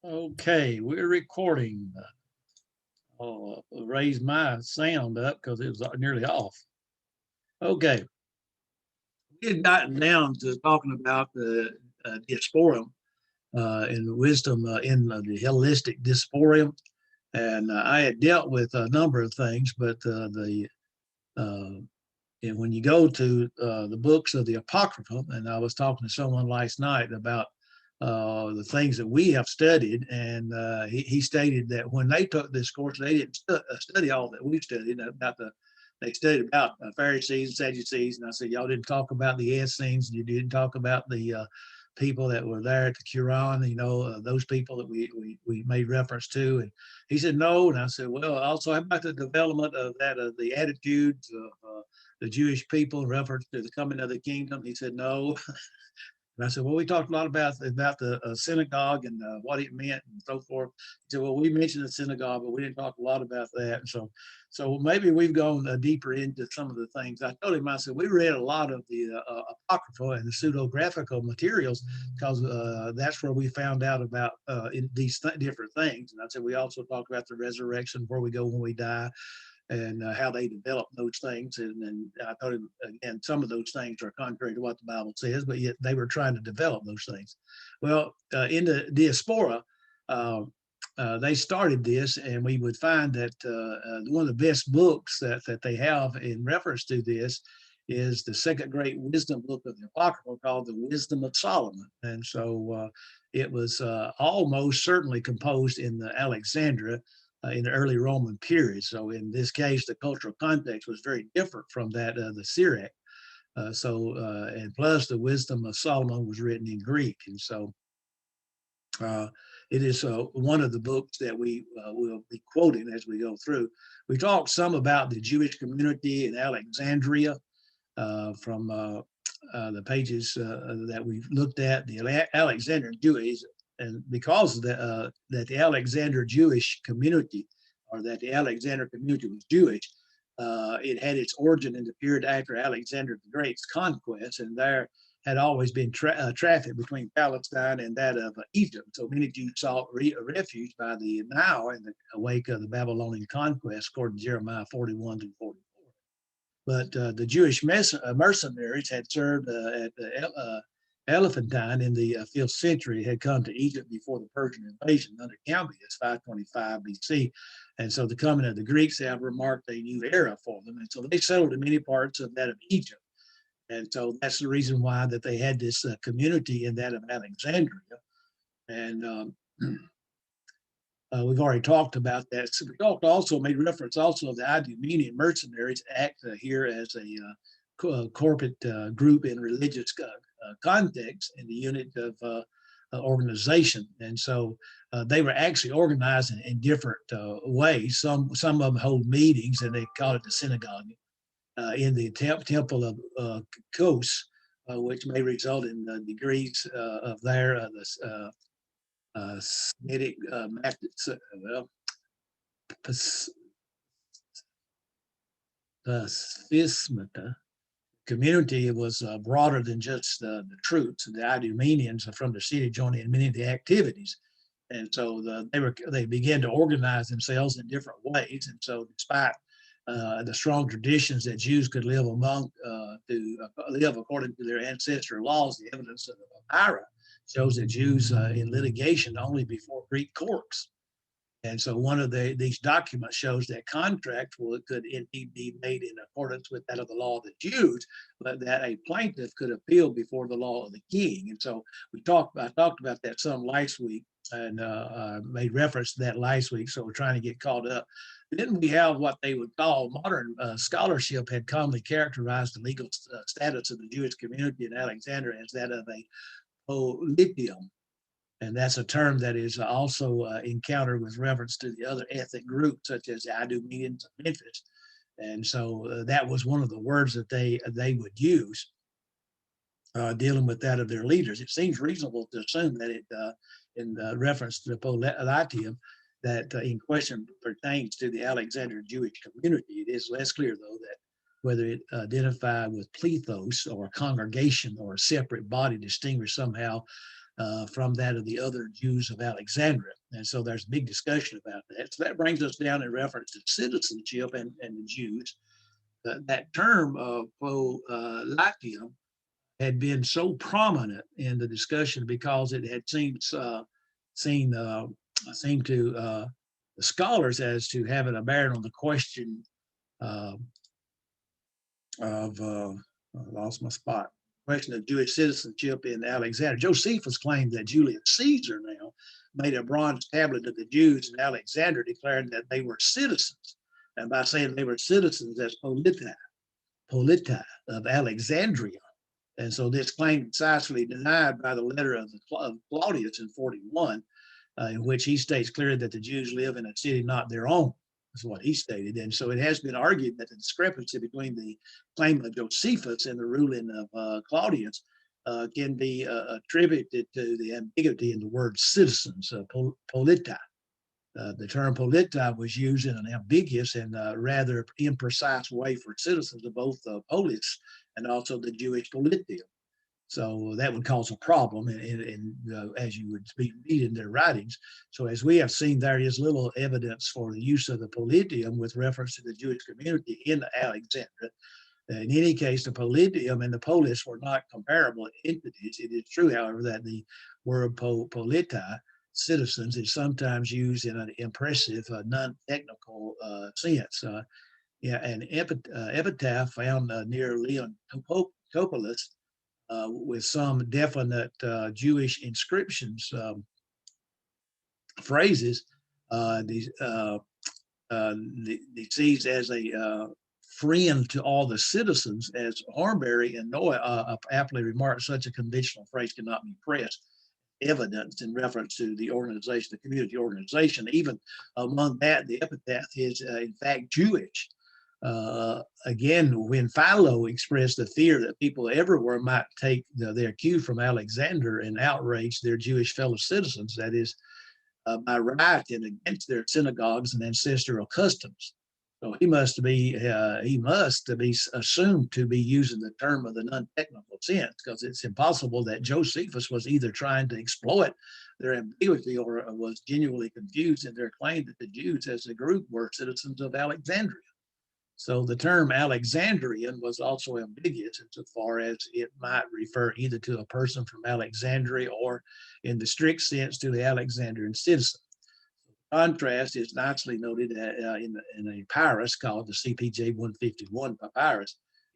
Okay, we're recording. I'll raise my sound up because it was nearly off. Okay, we had gotten down to talking about the diasporum and the wisdom in the Hellenistic diasporium, and I had dealt with a number of things, but uh, and when you go to the books of the Apocrypha, and I was talking to someone last night about the things that we have studied, and he stated that when they took this course, they didn't study all that we studied about the. They studied about Pharisees, Sadducees, and I said, y'all didn't talk about the Essenes, you didn't talk about the people that were there at the Quran, those people that we made reference to. And he said, no. And I said, well, also, how about the development of the attitudes of the Jewish people in reference to the coming of the kingdom? He said, no. And I said, well, we talked a lot about the synagogue and what it meant and so forth. He said, well, we mentioned the synagogue, but we didn't talk a lot about that. And so maybe we've gone deeper into some of the things. I told him, I said, we read a lot of the apocryphal and the pseudegraphical materials because that's where we found out about these different things. And I said, we also talk about the resurrection, where we go when we die, and how they develop those things. And I told him, again, some of those things are contrary to what the Bible says, but yet they were trying to develop those things. Well, in the diaspora, they started this, and we would find that one of the best books that they have in reference to this is the second great wisdom book of the Apocrypha, called the Wisdom of Solomon. And so it was almost certainly composed in the Alexandria in the early Roman period. So in this case, the cultural context was very different from that of the Syriac. And plus the Wisdom of Solomon was written in Greek. And so uh, it is one of the books that we will be quoting as we go through. We talked some about the Jewish community in Alexandria from the pages that we've looked at, the Alexandrian Jews, and because that the Alexander Jewish community, or that the Alexander community was Jewish, it had its origin in the period after Alexander the Great's conquest, and there had always been traffic between Palestine and that of Egypt. So many Jews sought refuge by the Nile in the wake of the Babylonian conquest, according to Jeremiah 41 to 44. But the Jewish mercenaries had served at Elephantine in the 5th century, had come to Egypt before the Persian invasion under Cambyses, 525 BC. And so the coming of the Greeks have remarked a new era for them. And so they settled in many parts of that of Egypt. And so that's the reason why that they had this community in that of Alexandria. And we've already talked about that. So we talked also, made reference also of the Idumean mercenaries act here as a corporate group in religious context in the unit of organization. And so they were actually organized in different ways. Some of them hold meetings, and they call it the synagogue in the temple of Kos, which may result in degrees of their Semitic well, schismata community was broader than just the troops. The Idumeans from the city joined in many of the activities. And so they began to organize themselves in different ways. And so despite the strong traditions that Jews could live live according to their ancestral laws, the evidence of the Ira shows that Jews in litigation only before Greek courts. And so one of these documents shows that contracts could indeed be made in accordance with that of the law of the Jews, but that a plaintiff could appeal before the law of the king. And so I talked about that some last week, and made reference to that last week. So we're trying to get caught up. Then we have what they would call modern scholarship had commonly characterized the legal status of the Jewish community in Alexandria as that of a polypium. And that's a term that is also encountered with reference to the other ethnic groups, such as the Idumeans of Memphis. And so that was one of the words that they would use dealing with that of their leaders. It seems reasonable to assume that in reference to the Polytium, that in question pertains to the Alexander Jewish community. It is less clear, though, that whether it identified with plethos or a congregation or a separate body distinguished somehow from that of the other Jews of Alexandria. And so there's a big discussion about that. So that brings us down in reference to citizenship and the Jews. That term politeia had been so prominent in the discussion because it had seemed to the scholars as to having a bearing on the question uh, of I lost my spot. Question of Jewish citizenship in Alexandria. Josephus claimed that Julius Caesar now made a bronze tablet of the Jews in Alexandria, declaring that they were citizens. And by saying they were citizens, that's politi of Alexandria. And so this claim decisively denied by the letter of Claudius in 41, in which he states clearly that the Jews live in a city not their own. Is what he stated. And so it has been argued that the discrepancy between the claim of Josephus and the ruling of Claudius can be attributed to the ambiguity in the word citizens, politi. The term politi was used in an ambiguous and rather imprecise way for citizens of both polis and also the Jewish politia. So that would cause a problem, as you would read in their writings. So as we have seen, there is little evidence for the use of the politium with reference to the Jewish community in Alexandria. In any case, the politium and the polis were not comparable entities. It is true, however, that the word politi, citizens, is sometimes used in an impressive, non-technical sense. An epitaph found near Leontopolis with some definite Jewish inscriptions, phrases, seized as a friend to all the citizens, as Hornberry and Noah aptly remarked, such a conventional phrase cannot be pressed evidence in reference to the organization, the community organization. Even among that, the epitaph is in fact Jewish. Again, when Philo expressed the fear that people everywhere might take their cue from Alexander and outrage their Jewish fellow citizens, that is, by right and against their synagogues and ancestral customs. So he must be assumed to be using the term of the non-technical sense, because it's impossible that Josephus was either trying to exploit their ambiguity or was genuinely confused in their claim that the Jews as a group were citizens of Alexandria. So the term Alexandrian was also ambiguous insofar as it might refer either to a person from Alexandria or, in the strict sense, to the Alexandrian citizen. The contrast is nicely noted in a papyrus called the CPJ 151 papyrus,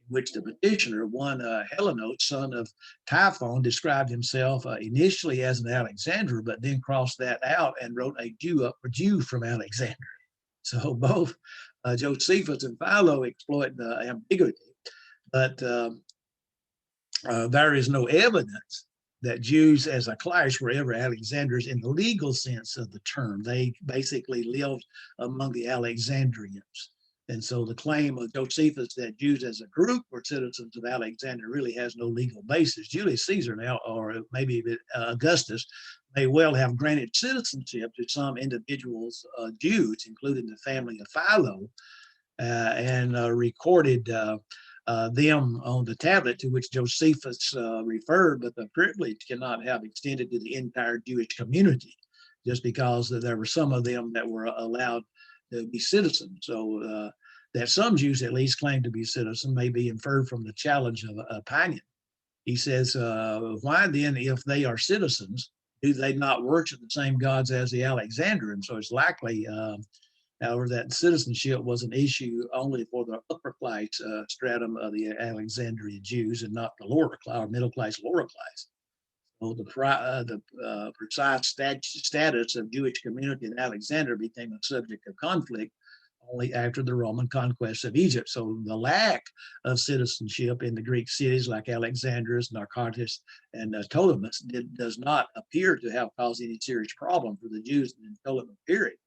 in which the petitioner, one Helenos, son of Typhon, described himself initially as an Alexandrian, but then crossed that out and wrote a Jew from Alexandria. So both Josephus and Philo exploit the ambiguity, but there is no evidence that Jews as a class were ever Alexandrians in the legal sense of the term. They basically lived among the Alexandrians. And so the claim of Josephus that Jews as a group were citizens of Alexandria really has no legal basis. Julius Caesar now, or maybe Augustus, may well have granted citizenship to some individuals, Jews, including the family of Philo, and recorded them on the tablet to which Josephus referred, but the privilege cannot have extended to the entire Jewish community, just because there were some of them that were allowed to be citizens. So that some Jews at least claim to be citizens may be inferred from the challenge of Panion. He says, why then, if they are citizens, do they not worship the same gods as the Alexandrians? So it's likely, however, that citizenship was an issue only for the upper class stratum of the Alexandrian Jews and not the lower class or middle class, lower class. So the precise status of Jewish community in Alexandria became a subject of conflict only after the Roman conquest of Egypt. So the lack of citizenship in the Greek cities like Alexandria, Narcotis, and Ptolemais does not appear to have caused any serious problem for the Jews in the Ptolemaic period.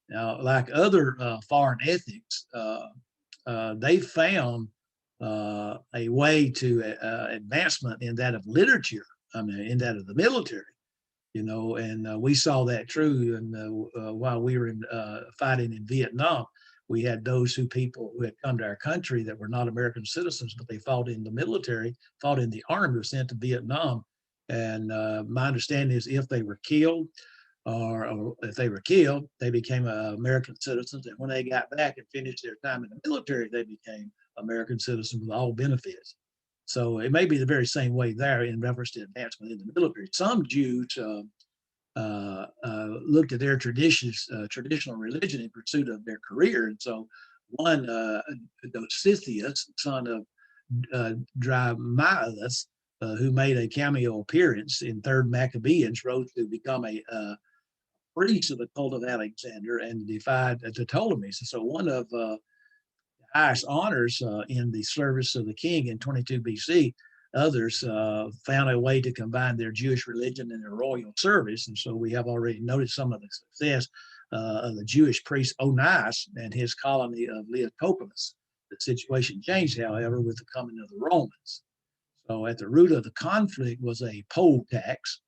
Now, like other foreign ethics, they found a way to advancement in that of literature, in that of the military, and we saw that true. And while we were fighting in Vietnam, we had people who had come to our country that were not American citizens, but they fought in the military, fought in the army, were sent to Vietnam And my understanding is if they were killed, or if they were killed, they became American citizens. And when they got back and finished their time in the military, they became American citizens with all benefits. So it may be the very same way there in reference to advancement in the military. Some Jews looked at their traditional religion in pursuit of their career. And so one, Dositheus, son of Drymius, who made a cameo appearance in Third Maccabees, rose to become a priest of the cult of Alexander and defied the Ptolemies. And so one of the highest honors in the service of the king in 22 BC, others found a way to combine their Jewish religion and their royal service. And so we have already noted some of the success of the Jewish priest Onias and his colony of Leotopolis. The situation changed, however, with the coming of the Romans. So at the root of the conflict was a poll tax,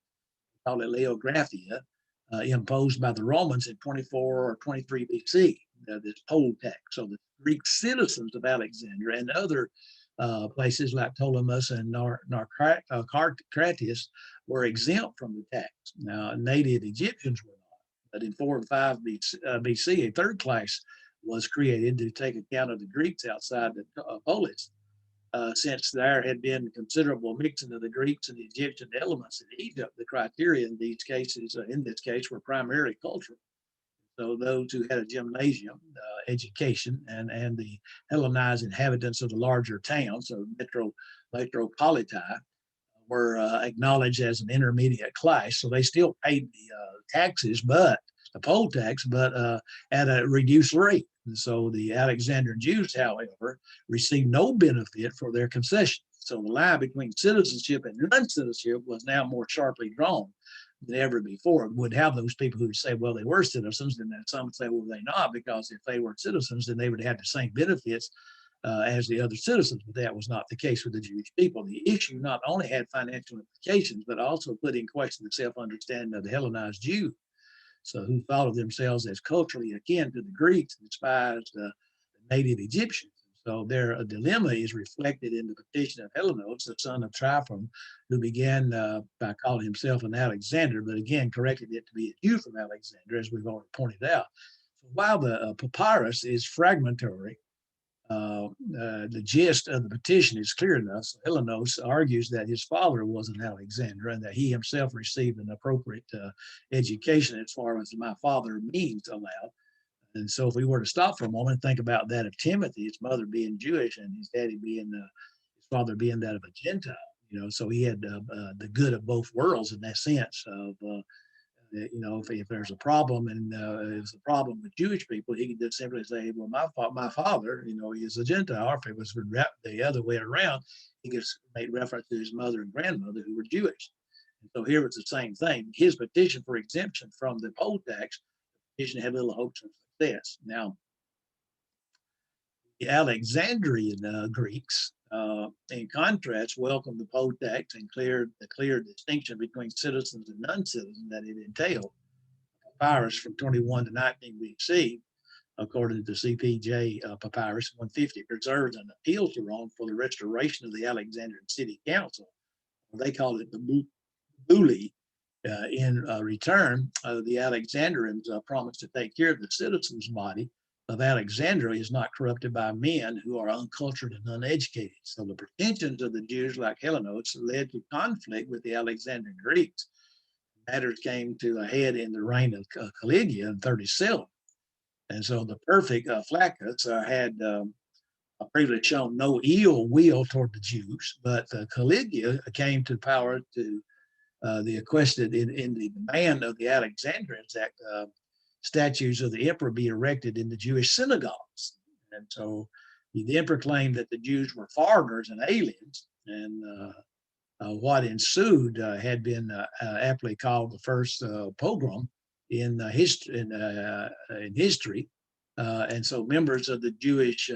called it Leographia, imposed by the Romans in 24 or 23 BC, this poll tax. So the Greek citizens of Alexandria and other places like Ptolemais and Narcratis were exempt from the tax. Now, native Egyptians were not, but in 4 and 5 BC, a third class was created to take account of the Greeks outside the polis. Since there had been considerable mixing of the Greeks and the Egyptian elements in Egypt, the criteria in these cases, in this case, were primarily cultural. So those who had a gymnasium education and the Hellenized inhabitants of the larger towns, so metropoliti, were acknowledged as an intermediate class. So they still paid the taxes, but the poll tax, but at a reduced rate. And so the Alexandrian Jews, however, received no benefit for their concessions. So the line between citizenship and non-citizenship was now more sharply drawn than ever before. It would have those people who would say, well, they were citizens, and then some would say, well, they not, because if they were citizens, then they would have the same benefits as the other citizens, but that was not the case with the Jewish people. The issue not only had financial implications, but also put in question the self-understanding of the Hellenized Jew, so who thought of themselves as culturally akin to the Greeks and despised the native Egyptians. So their dilemma is reflected in the petition of Hellenos, the son of Tryphon, who began by calling himself an Alexander, but again corrected it to be a Jew from Alexander, as we've already pointed out. So while the papyrus is fragmentary, the gist of the petition is clear enough. So Hellenos argues that his father was an Alexander and that he himself received an appropriate education as far as my father means allowed. And so if we were to stop for a moment and think about that of Timothy, his mother being Jewish and his daddy being, his father being that of a Gentile, so he had the good of both worlds in that sense of, if there's a problem and it's a problem with Jewish people, he could just simply say, well, my father, he's a Gentile. Or if it was the other way around, he could make reference to his mother and grandmother who were Jewish. And so here it's the same thing. His petition for exemption from the poll tax, petition had little hopes of success. Now, the Alexandrian Greeks, in contrast, welcomed the poll tax and the clear distinction between citizens and non-citizens that it entailed. Papyrus from 21 to 19 BC, according to the CPJ Papyrus 150, preserves an appeal to Rome for the restoration of the Alexandrian City Council. They called it the Bulli. In return, the Alexandrians promised to take care of the citizens' body of Alexandria is not corrupted by men who are uncultured and uneducated. So the pretensions of the Jews, like Hellenos, led to conflict with the Alexandrian Greeks. Matters came to a head in the reign of Caligula in 37. And so the perfect Flaccus had previously shown no ill will toward the Jews, but Caligula came to power to the requested in the demand of the Alexandrians that statues of the emperor be erected in the Jewish synagogues. And so the emperor claimed that the Jews were foreigners and aliens, and what ensued had been aptly called the first pogrom in history. And so members of the Jewish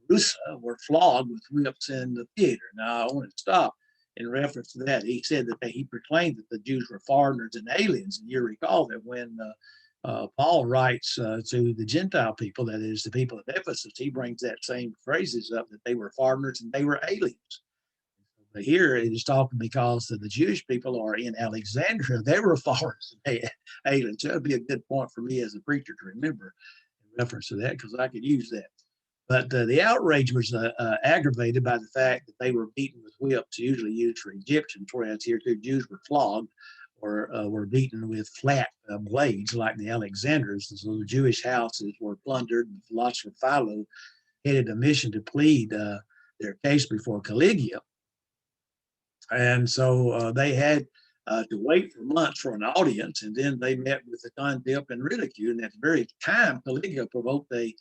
Rusa were flogged with whips in the theater. Now, I want to stop in reference to that. He said that he proclaimed that the Jews were foreigners and aliens. And you recall that when Paul writes to the Gentile people, that is the people of Ephesus, he brings that same phrases up, that they were foreigners and they were aliens. But here it is talking because the Jewish people are in Alexandria. They were foreigners and aliens. So that would be a good point for me as a preacher to remember in reference to that, because I could use that. But the outrage was aggravated by the fact that they were beaten with whips, usually used for Egyptians, whereas here the Jews were flogged or were beaten with flat blades like the Alexanders. So the Jewish houses were plundered, and the philosopher Philo headed a mission to plead their case before Caligula. And so they had to wait for months for an audience, and then they met with the contempt and ridicule. And at the very time, Caligula provoked a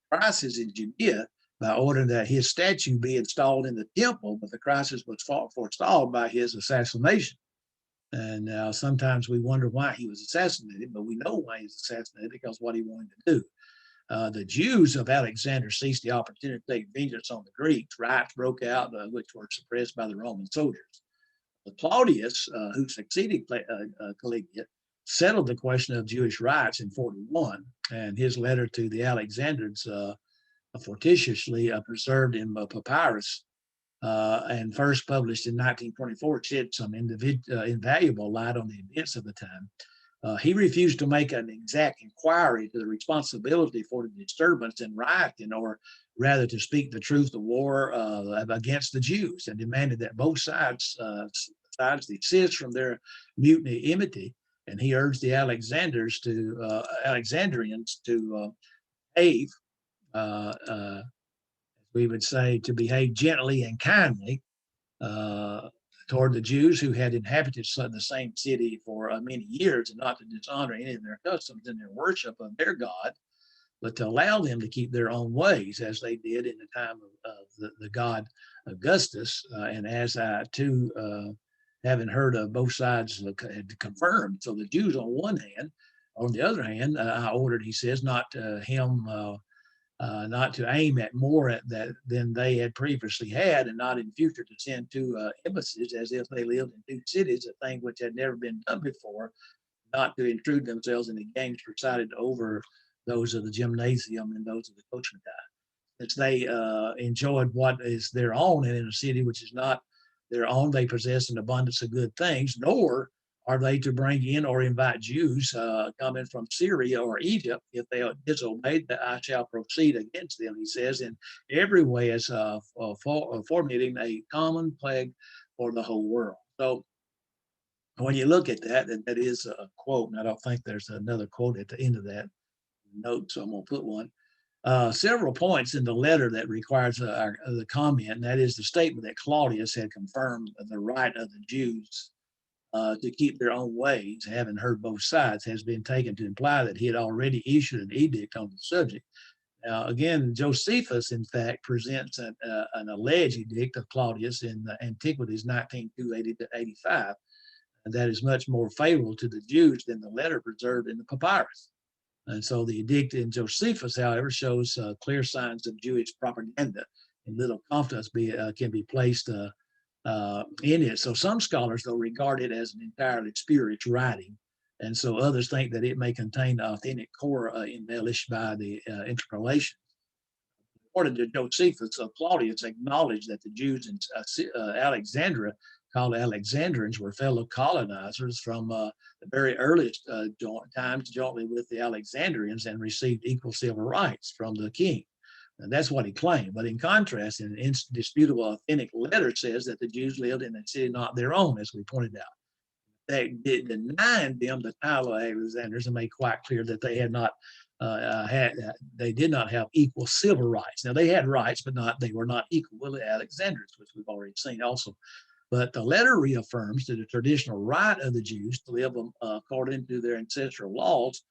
crisis in Judea by ordering that his statue be installed in the temple, but the crisis was forestalled by his assassination. And now sometimes we wonder why he was assassinated, but we know why he was assassinated, because what he wanted to do. The Jews of Alexander seized the opportunity to take vengeance on the Greeks. Riots broke out, which were suppressed by the Roman soldiers. Claudius, who succeeded Caligula, settled the question of Jewish rights in 41, and his letter to the Alexandrians, fortuitously preserved in papyrus and first published in 1924, shed some invaluable light on the events of the time. He refused to make an exact inquiry to the responsibility for the disturbance and rioting, or rather to speak the truth of war against the Jews, and demanded that both sides desist from their mutiny enmity. And he urged the Alexandrians to behave, we would say, to behave gently and kindly toward the Jews who had inhabited the same city for many years, and not to dishonor any of their customs in their worship of their God, but to allow them to keep their own ways, as they did in the time of the god Augustus, and as I too, having heard of both sides had confirmed. So the Jews on one hand, on the other hand, I ordered, he says, not to aim at more than they had previously had, and not in future to send two embassies as if they lived in two cities, a thing which had never been done before, not to intrude themselves in the games presided over those of the gymnasium and those of the coachman. Since they enjoyed what is their own, and in a city which is not their own, they possess an abundance of good things, nor are they to bring in or invite Jews coming from Syria or Egypt. If they are disobeyed, I shall proceed against them, he says, in every way as formulating a common plague for the whole world. So when you look at that, and that is a quote, and I don't think there's another quote at the end of that note, so I'm going to put one. Several points in the letter that requires the comment, and that is the statement that Claudius had confirmed the right of the Jews to keep their own ways, having heard both sides, has been taken to imply that he had already issued an edict on the subject. Now, again, Josephus, in fact, presents an alleged edict of Claudius in the Antiquities 19:280 to 85, and that is much more favorable to the Jews than the letter preserved in the papyrus. And so the edict in Josephus, however, shows clear signs of Jewish propaganda, and little confidence can be placed in it. So some scholars, though, regard it as an entirely spurious writing, and so others think that it may contain the authentic core embellished by the interpolations. According to Josephus, Claudius acknowledged that the Jews in Alexandria, called Alexandrians, were fellow colonizers from the very earliest times, jointly with the Alexandrians, and received equal civil rights from the king. And that's what he claimed. But in contrast, an indisputable authentic letter says that the Jews lived in a city not their own, as we pointed out. They denied them the title of Alexanders and made quite clear that they did not have equal civil rights. Now they had rights, but they were not equal with the Alexanders, which we've already seen also. But the letter reaffirms that the traditional right of the Jews to live according to their ancestral laws.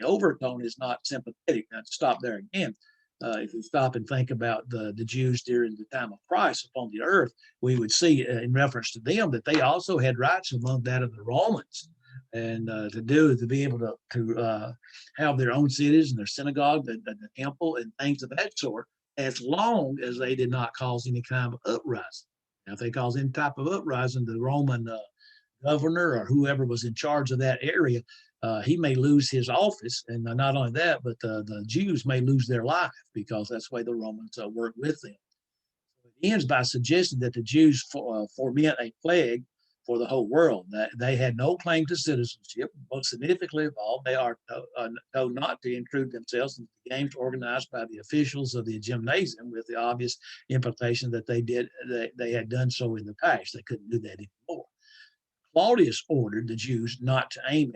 The overtone is not sympathetic. Now, to stop there again, if we stop and think about the Jews during the time of Christ upon the earth, we would see in reference to them that they also had rights among that of the Romans, and to be able to have their own cities and their synagogue, the temple, and things of that sort, as long as they did not cause any kind of uprising. Now, if they caused any type of uprising, the Roman governor or whoever was in charge of that area, he may lose his office, and not only that, but the Jews may lose their life, because that's the way the Romans work with them. ends by suggesting that the Jews foment a plague for the whole world. That they had no claim to citizenship. Most significantly of all, they are told not to intrude themselves into the games organized by the officials of the gymnasium, with the obvious implication that they had done so in the past. They couldn't do that anymore. Claudius ordered the Jews not to aim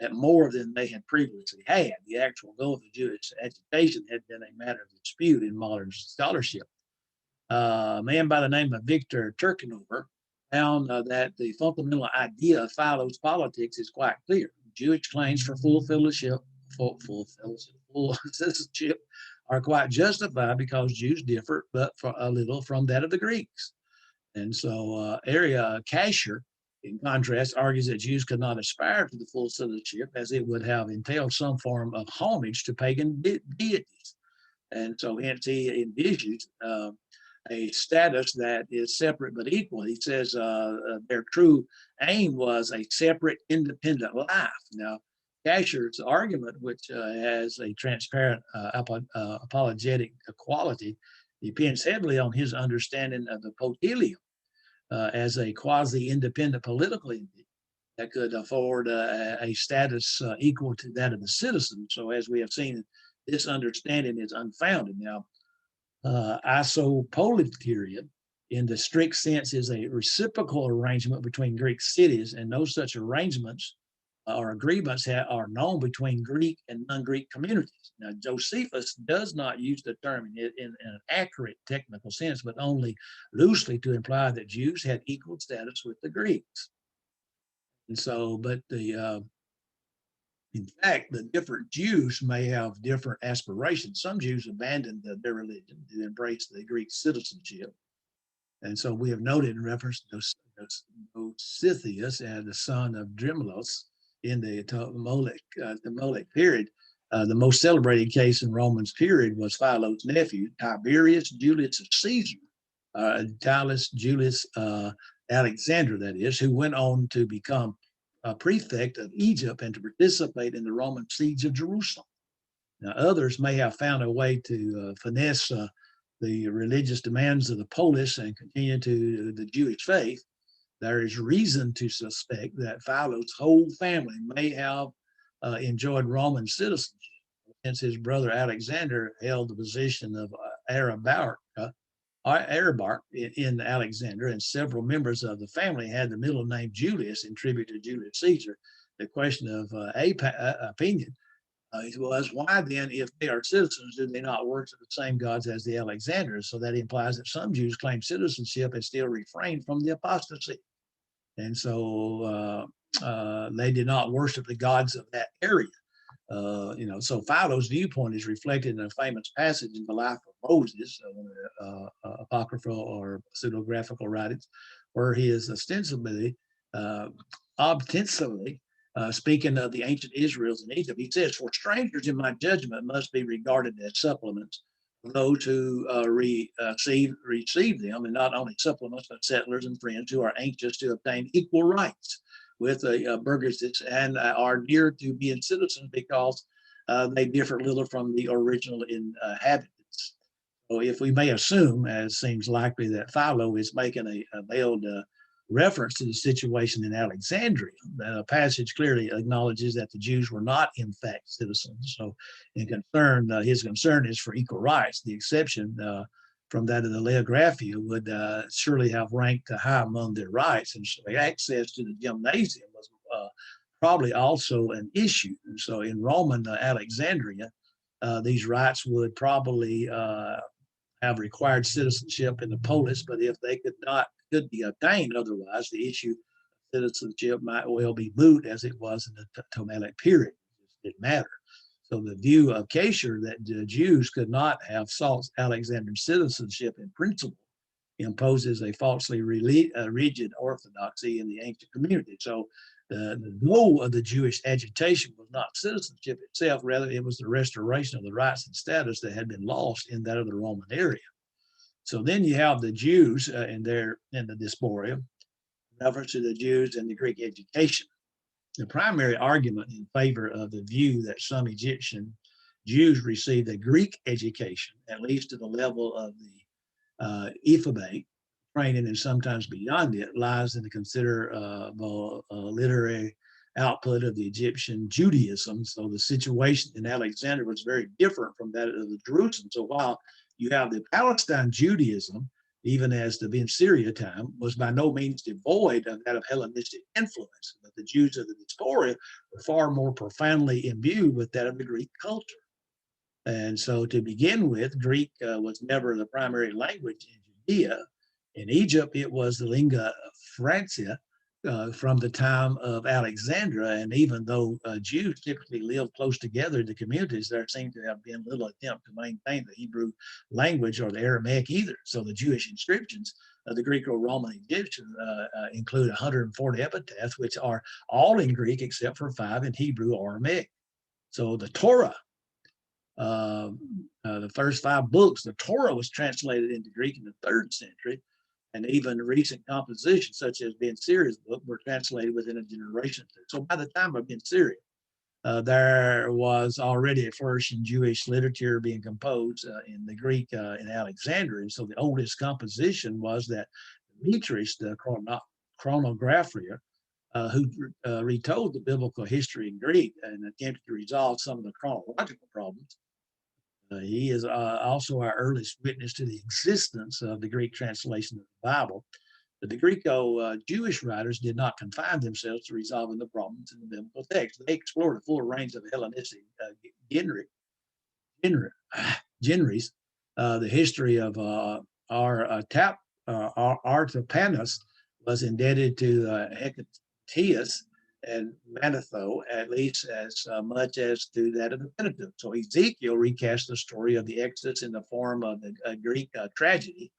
at more than they had previously had. The actual goal of the Jewish agitation had been a matter of dispute in modern scholarship. A man by the name of Victor Turkenover found that the fundamental idea of Philo's politics is quite clear. Jewish claims for full citizenship are quite justified because Jews differ but for a little from that of the Greeks. And so Area Kasher, in contrast, argues that Jews could not aspire to the full citizenship as it would have entailed some form of homage to pagan deities. And so hence he envisions a status that is separate but equal. He says their true aim was a separate, independent life. Now, Kasher's argument, which has a transparent apologetic quality, depends heavily on his understanding of the potilium as a quasi-independent political entity that could afford a status equal to that of the citizen. So as we have seen, this understanding is unfounded. Now, isopolitarian, in the strict sense, is a reciprocal arrangement between Greek cities, and no such arrangements or agreements are known between Greek and non-Greek communities. Now, Josephus does not use the term in an accurate technical sense, but only loosely to imply that Jews had equal status with the Greeks. And so, but in fact, the different Jews may have different aspirations. Some Jews abandoned their religion to embrace the Greek citizenship. And so we have noted in reference to Dositheus and the son of Dremelos in the Ptolemaic period. The most celebrated case in Romans period was Philo's nephew, Tiberius Julius Caesar, Titus Julius Alexander, that is, who went on to become a prefect of Egypt and to participate in the Roman siege of Jerusalem. Now, others may have found a way to finesse the religious demands of the polis and continue to the Jewish faith. There is reason to suspect that Philo's whole family may have enjoyed Roman citizenship, since his brother Alexander held the position of Arabarch in Alexander, and several members of the family had the middle name Julius in tribute to Julius Caesar. The question of opinion was, why then, if they are citizens, do they not worship the same gods as the Alexanders? So that implies that some Jews claim citizenship and still refrain from the apostasy. And so they did not worship the gods of that area. So Philo's viewpoint is reflected in a famous passage in the life of Moses, apocryphal or pseudographical writings, where he is ostensibly speaking of the ancient Israels in Egypt. He says, "For strangers in my judgment must be regarded as supplements of those who receive them, and not only supplements, but settlers and friends who are anxious to obtain equal rights with the burgesses and are near to being citizens because they differ little from the original inhabitants." So if we may assume, as seems likely, that Philo is making a veiled reference to the situation in Alexandria, the passage clearly acknowledges that the Jews were not in fact citizens. So his concern is for equal rights. The exception from that of the Leographia would surely have ranked high among their rights. And so access to the gymnasium was probably also an issue. And so in Roman Alexandria, these rights would probably have required citizenship in the polis, but if they could be obtained otherwise, the issue of citizenship might well be moot, as it was in the Ptolemaic period. It didn't matter. So the view of Kasher that the Jews could not have sought Alexandrian citizenship in principle imposes a falsely rigid orthodoxy in the ancient community. So the goal of the Jewish agitation was not citizenship itself, rather it was the restoration of the rights and status that had been lost in that of the Roman area. So then you have the Jews in the Diaspora, reference to the Jews and the Greek education. The primary argument in favor of the view that some Egyptian Jews received a Greek education, at least to the level of the Ephebic training, and sometimes beyond it, lies in the considerable literary output of the Egyptian Judaism. So the situation in Alexandria was very different from that of the Jerusalem. So while you have the Palestine Judaism, even as the Ben Syria time, was by no means devoid of that of Hellenistic influence, but the Jews of the diaspora were far more profoundly imbued with that of the Greek culture. And so to begin with, Greek was never the primary language in Judea. In Egypt, it was the lingua franca from the time of Alexandria. And even though Jews typically lived close together in the communities, there seemed to have been little attempt to maintain the Hebrew language or the Aramaic either. So the Jewish inscriptions of the Greco-Roman Egyptian include 140 epitaphs, which are all in Greek except for 5 in Hebrew or Aramaic. So the Torah, the first 5 books, the Torah was translated into Greek in the 3rd century, and even recent compositions such as Ben Syria's book were translated within a generation. So by the time of Ben Syria, there was already a flourish in Jewish literature being composed in the Greek in Alexandria. And so the oldest composition was that Demetrius, the chronographia, who retold the biblical history in Greek and attempted to resolve some of the chronological problems. He is also our earliest witness to the existence of the Greek translation of the Bible. But the Greco-Jewish writers did not confine themselves to resolving the problems in the biblical text. They explored a full range of Hellenistic genres. The history of Artapanus was indebted to Hecataeus and Manetho, at least as much as to that of the Pentateuch. So Ezekiel recast the story of the Exodus in the form of a Greek tragedy,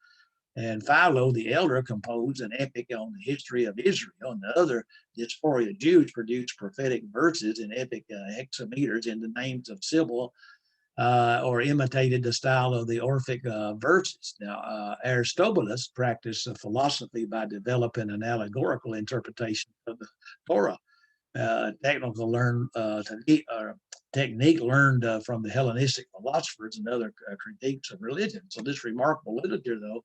and Philo the elder composed an epic on the history of Israel, and the other diaspora Jews produced prophetic verses in epic hexameters in the names of Sybil, or imitated the style of the Orphic verses. Now, Aristobulus practiced philosophy by developing an allegorical interpretation of the Torah. Technique learned from the Hellenistic philosophers and other critiques of religion. So this remarkable literature, though,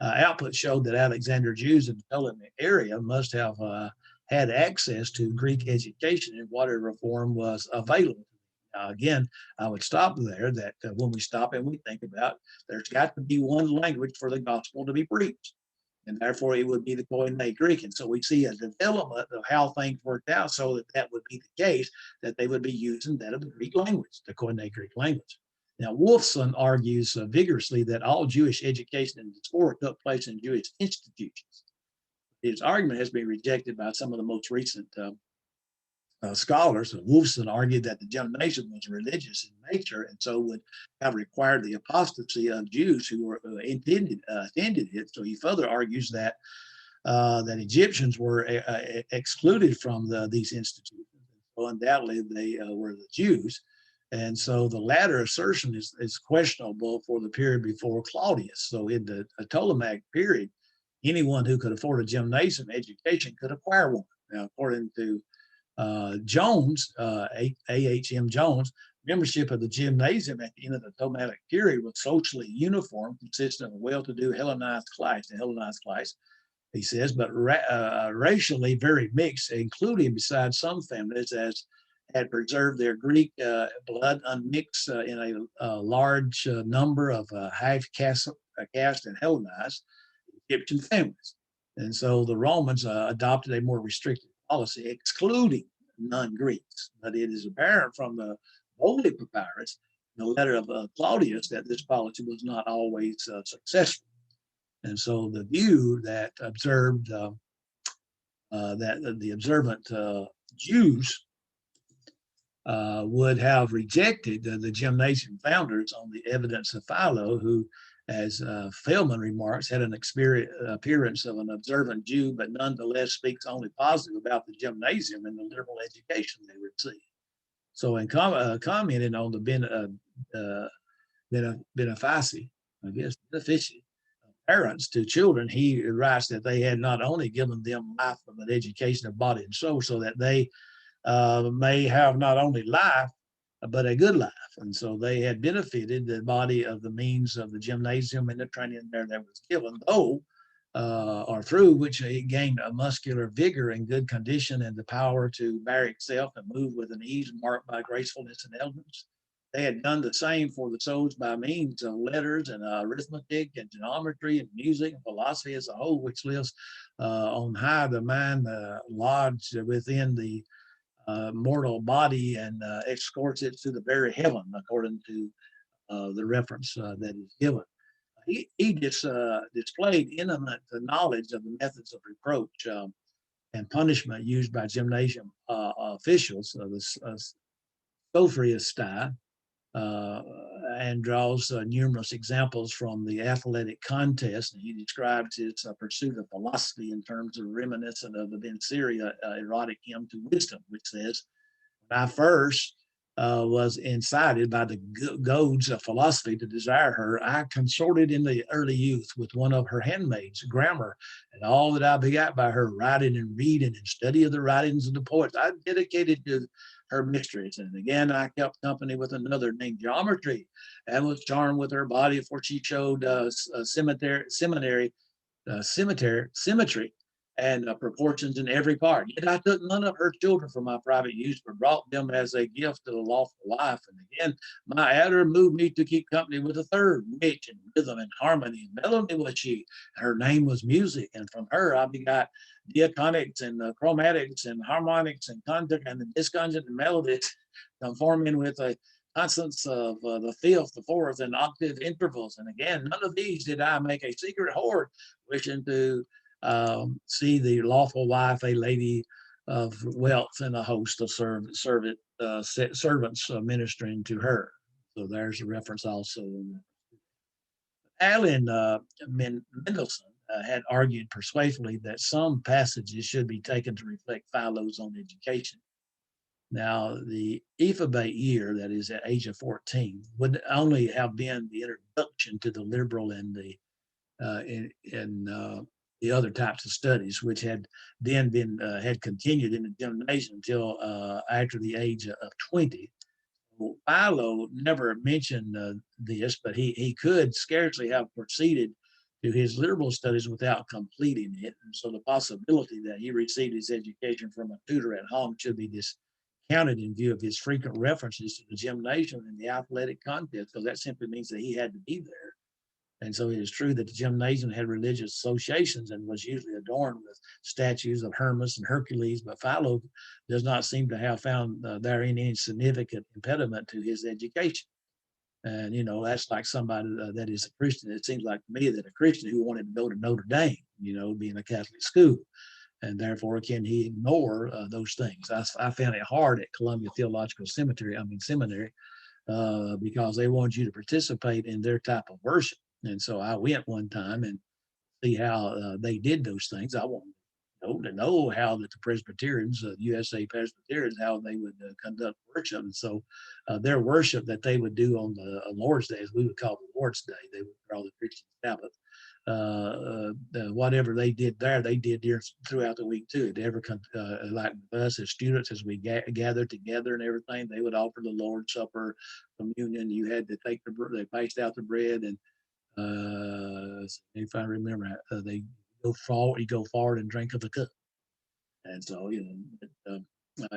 output showed that Alexander Jews in the Ptolemaic area must have had access to Greek education in whatever form was available. Again, I would stop there that when we stop and we think about, there's got to be one language for the gospel to be preached. And therefore, it would be the Koine Greek. And so we see a development of how things worked out so that that would be the case, that they would be using that of the Greek language, the Koine Greek language. Now, Wolfson argues vigorously that all Jewish education in the diaspora took place in Jewish institutions. His argument has been rejected by some of the most recent scholars. Wolfson argued that the gymnasium was religious in nature and so would have required the apostasy of Jews who were attended it. So he further argues that that Egyptians were excluded from these institutions. So undoubtedly, they were the Jews. And so the latter assertion is questionable for the period before Claudius. So in the Ptolemaic period, anyone who could afford a gymnasium education could acquire one. Now, according to Jones, A.H.M. Jones, membership of the gymnasium at the end of the Ptolemaic period was socially uniform, consisting of a well-to-do Hellenized class, he says, but racially very mixed, including besides some families as had preserved their Greek blood unmixed in a large number of half-caste and Hellenized Egyptian families. And so the Romans adopted a more restrictive policy, excluding non-Greeks. But it is apparent from the Holy Papyrus, the letter of Claudius, that this policy was not always successful. And so the view that observed that the observant Jews would have rejected the gymnasium founders on the evidence of Philo, who, as Feldman remarks, had an appearance of an observant Jew, but nonetheless speaks only positive about the gymnasium and the liberal education they received. So in commenting on the benefici parents to children, he writes that they had not only given them life but an education of body and soul, so that they may have not only life, but a good life. And so they had benefited the body of the means of the gymnasium and the training there that was given, though, or through which he gained a muscular vigor and good condition and the power to bear itself and move with an ease marked by gracefulness and elegance. They had done the same for the souls by means of letters and arithmetic and geometry and music and philosophy as a whole, which lives on high, the mind lodged within the mortal body and escorts it to the very heaven, according to the reference that is given. He just displayed intimate knowledge of the methods of reproach and punishment used by gymnasium officials, the Sophriastai, uh, and draws numerous examples from the athletic contest. And he describes his pursuit of philosophy in terms of reminiscent of the Ben Syria erotic hymn to wisdom, which says, I first was incited by the goads of philosophy to desire her. I consorted in the early youth with one of her handmaids, grammar, and all that I begot by her, writing and reading and study of the writings of the poets. I dedicated to her mysteries. And again, I kept company with another named Geometry and was charmed with her body, for she showed symmetry and proportions in every part. Yet I took none of her children for my private use, but brought them as a gift to the lawful wife. And again, my adder moved me to keep company with a third, which in rhythm and harmony and melody was she. Her name was music, and from her I begot diaconics and chromatics and harmonics and conduct and the discordant melodies, conforming with a constance of the fifth, the fourth, and octave intervals. And again, none of these did I make a secret hoard, wishing to see the lawful wife, a lady of wealth, and a host of servants ministering to her. So there's a reference also. Alan Mendelssohn had argued persuasively that some passages should be taken to reflect Philo's own education. Now, the Ephebate year, that is at age of 14, would only have been the introduction to the liberal and the the other types of studies, which had then been had continued in the gymnasium until after the age of 20. Well, Philo never mentioned this, but he could scarcely have proceeded to his liberal studies without completing it. And so the possibility that he received his education from a tutor at home should be discounted in view of his frequent references to the gymnasium and the athletic contest, because that simply means that he had to be there. And so it is true that the gymnasium had religious associations and was usually adorned with statues of Hermes and Hercules, but Philo does not seem to have found therein any significant impediment to his education. And, you know, that's like somebody that is a Christian. It seems like to me that a Christian who wanted to go to Notre Dame, you know, being a Catholic school, and therefore can he ignore those things? I found it hard at Columbia Theological Seminary, because they want you to participate in their type of worship. And so I went one time and see how they did those things. I wanted to know how that the Presbyterians, USA Presbyterians, how they would conduct worship. And so their worship that they would do on the Lord's Day, as we would call the Lord's Day, they would call the Christian Sabbath. Whatever they did there, they did throughout the week too. They ever come, like us as students, as we gathered together and everything, they would offer the Lord's Supper, communion. You had to take they passed out the bread, and if I remember, they you go forward and drink of the cup. And so, you know,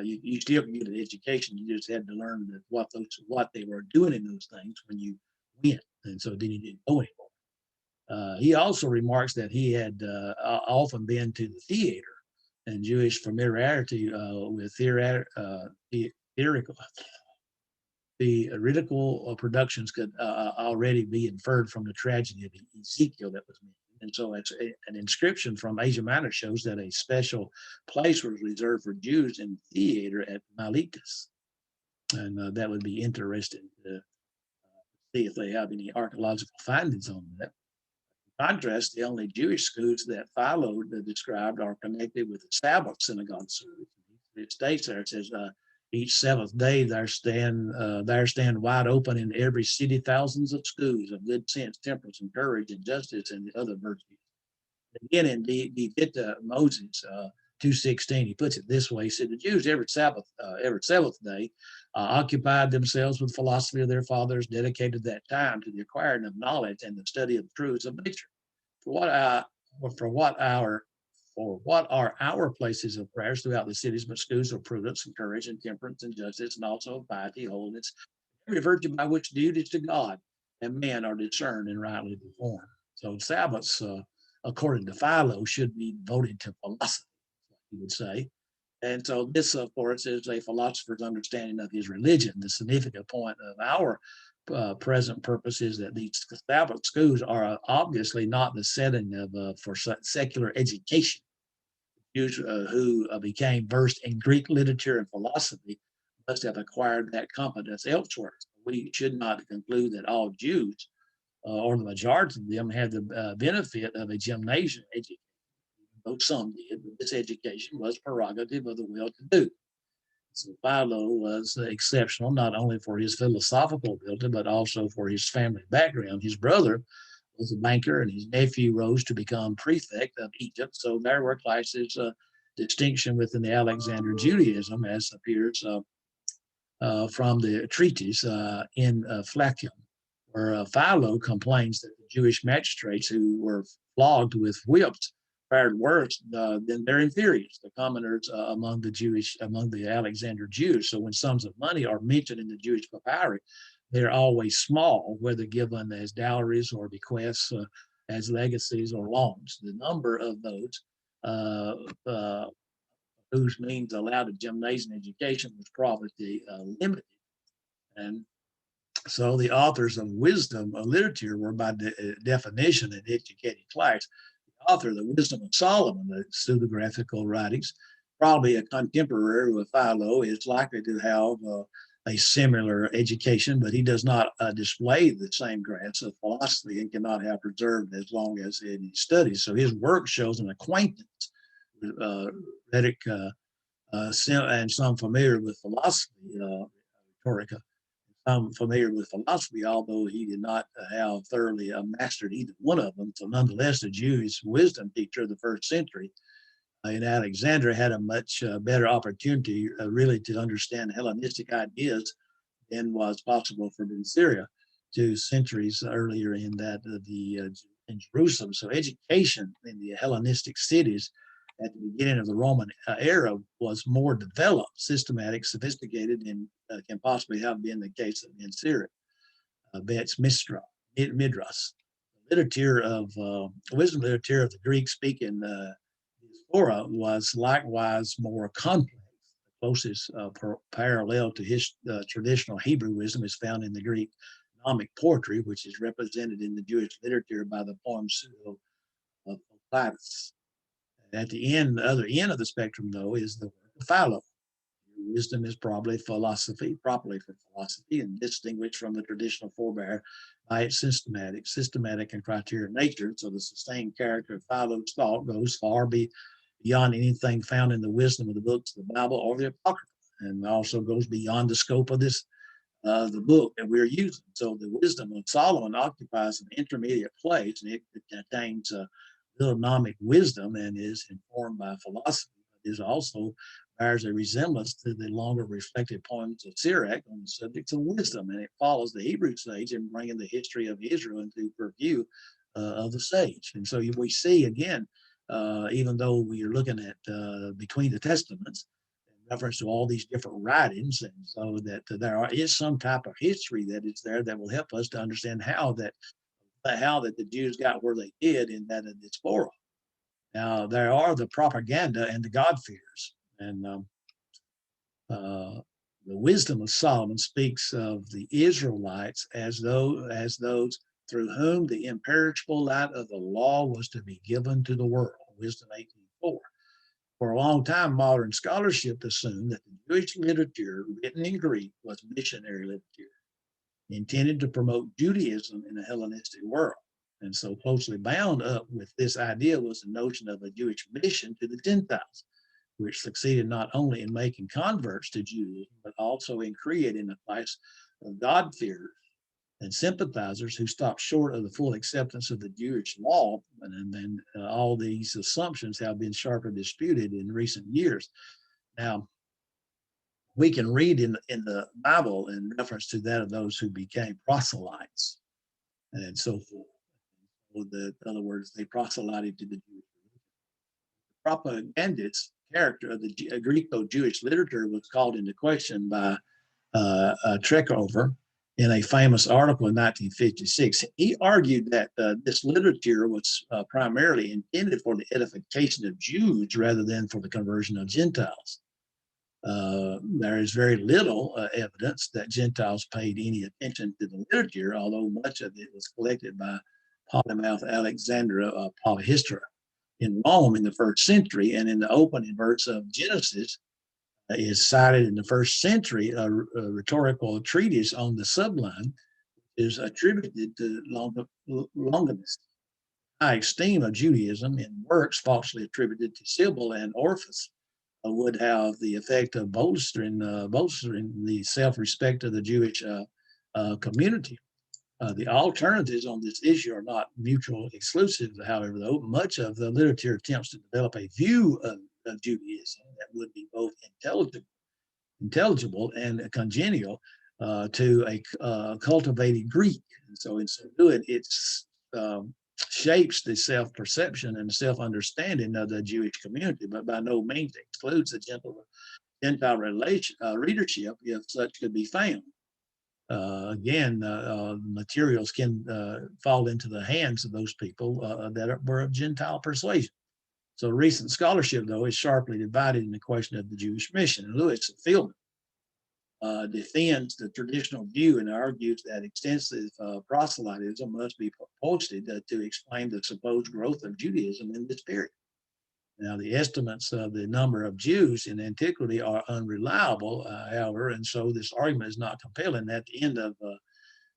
you still can get an education. You just had to learn what they were doing in those things when you went, and so then you didn't go anymore. He also remarks that he had often been to the theater, and Jewish familiarity with theoretical productions could already be inferred from the tragedy of Ezekiel that was mentioned. And so an inscription from Asia Minor shows that a special place was reserved for Jews in theater at Miletus. And that would be interesting to see if they have any archaeological findings on that. Contrast, the only Jewish schools that Philo described are connected with the Sabbath synagogue service. It states there, it says, each seventh day there stand wide open in every city thousands of schools of good sense, temperance, and courage, and justice, and the other virtues. Again, in the Moses 2:16, he puts it this way: he said, the Jews every seventh day occupied themselves with philosophy of their fathers, dedicated that time to the acquiring of knowledge and the study of the truths of nature. For what I, for what are our places of prayers throughout the cities, but schools of prudence and courage and temperance and justice, and also of piety, holiness, every virtue by which duties to God and men are discerned and rightly performed. So Sabbaths, according to Philo, should be devoted to philosophy, you would say. And so this, of course, is a philosopher's understanding of his religion. The significant point of our present purpose is that these Sabbath schools are obviously not the setting of for secular education. Jews who became versed in Greek literature and philosophy must have acquired that competence elsewhere. We should not conclude that all Jews, or the majority of them, had the benefit of a gymnasium education, though some did. But this education was prerogative of the well-to-do. So Philo was exceptional, not only for his philosophical ability, but also for his family background. His brother was a banker, and his nephew rose to become prefect of Egypt. So there were classes distinction within the Alexander Judaism, as appears from the treatise in Flacium, where Philo complains that the Jewish magistrates who were flogged with whips fared worse than their inferiors, the commoners among the Alexander Jews. So when sums of money are mentioned in the Jewish papyri, they're always small, whether given as dowries or bequests, as legacies or loans. The number of those whose means allowed a gymnasium education was probably limited. And so the authors of wisdom literature were by definition an educated class. The author of the Wisdom of Solomon, the pseudographical writings, probably a contemporary with Philo, is likely to have a similar education, but he does not display the same grasp of philosophy and cannot have preserved as long as in his studies. So his work shows an acquaintance with rhetoric and some familiar with philosophy, rhetorica. I'm familiar with philosophy, although he did not have thoroughly mastered either one of them. So nonetheless, the Jewish wisdom teacher of the first century in Alexandria had a much better opportunity really to understand Hellenistic ideas than was possible for in Syria 2 centuries earlier in that in Jerusalem. So education in the Hellenistic cities at the beginning of the Roman era was more developed, systematic, sophisticated, and can possibly have been the case in Syria. Bet's Midrash. Literature of wisdom literature of the Greek-speaking Torah was likewise more complex. The closest parallel to his traditional Hebrew wisdom is found in the Greek gnomic poetry, which is represented in the Jewish literature by the poem of Plautus. At the other end of the spectrum, though, is the work of Philo. Wisdom is probably philosophy, properly for philosophy, and distinguished from the traditional forebear by its systematic and criteria nature. So the sustained character of Philo's thought goes far beyond anything found in the wisdom of the books of the Bible or the Apocrypha, and also goes beyond the scope of the book that we're using. So the wisdom of Solomon occupies an intermediate place, and it contains Gnomic wisdom and is informed by philosophy, but is also bears a resemblance to the longer reflected poems of Sirach on the subjects of wisdom, and it follows the Hebrew sage in bringing the history of Israel into purview of the sage. And so we see again, even though we are looking at between the testaments, in reference to all these different writings, and so that is some type of history that is there that will help us to understand how that the Jews got where they did in that diaspora. Now there are the propaganda and the God-fears, and the wisdom of Solomon speaks of the Israelites as those through whom the imperishable light of the law was to be given to the world. Wisdom 18:4. For a long time, modern scholarship assumed that the Jewish literature written in Greek was missionary literature, intended to promote Judaism in the Hellenistic world. And so closely bound up with this idea was the notion of a Jewish mission to the Gentiles, which succeeded not only in making converts to Judaism, but also in creating a class of God-fearers and sympathizers who stopped short of the full acceptance of the Jewish law. And then all these assumptions have been sharply disputed in recent years. Now, we can read in the Bible in reference to that of those who became proselytes and so forth. In other words, they proselyted to the Jewish religion. Propagandist character of the Greco-Jewish literature was called into question by Treckover in a famous article in 1956. He argued that this literature was primarily intended for the edification of Jews rather than for the conversion of Gentiles. There is very little evidence that Gentiles paid any attention to the literature, although much of it was collected by Polymouth Alexander of Polyhistra in Rome in the 1st century, and in the opening verse of Genesis is cited in the 1st century. A rhetorical treatise on the sublime is attributed to Longinus. High esteem of Judaism in works falsely attributed to Sybil and Orpheus would have the effect of bolstering the self-respect of the Jewish community. The alternatives on this issue are not mutually exclusive, however, though much of the literature attempts to develop a view of Judaism that would be both intelligible and congenial to a cultivated Greek. And so in so doing, it's shapes the self-perception and self-understanding of the Jewish community, but by no means excludes the Gentile readership if such could be found. Again, materials can fall into the hands of those people that were of Gentile persuasion. So recent scholarship, though, is sharply divided in the question of the Jewish mission. And Lewis Fieldman defends the traditional view and argues that extensive proselytism must be posted to explain the supposed growth of Judaism in this period. Now, the estimates of the number of Jews in antiquity are unreliable, however, and so this argument is not compelling. At the end of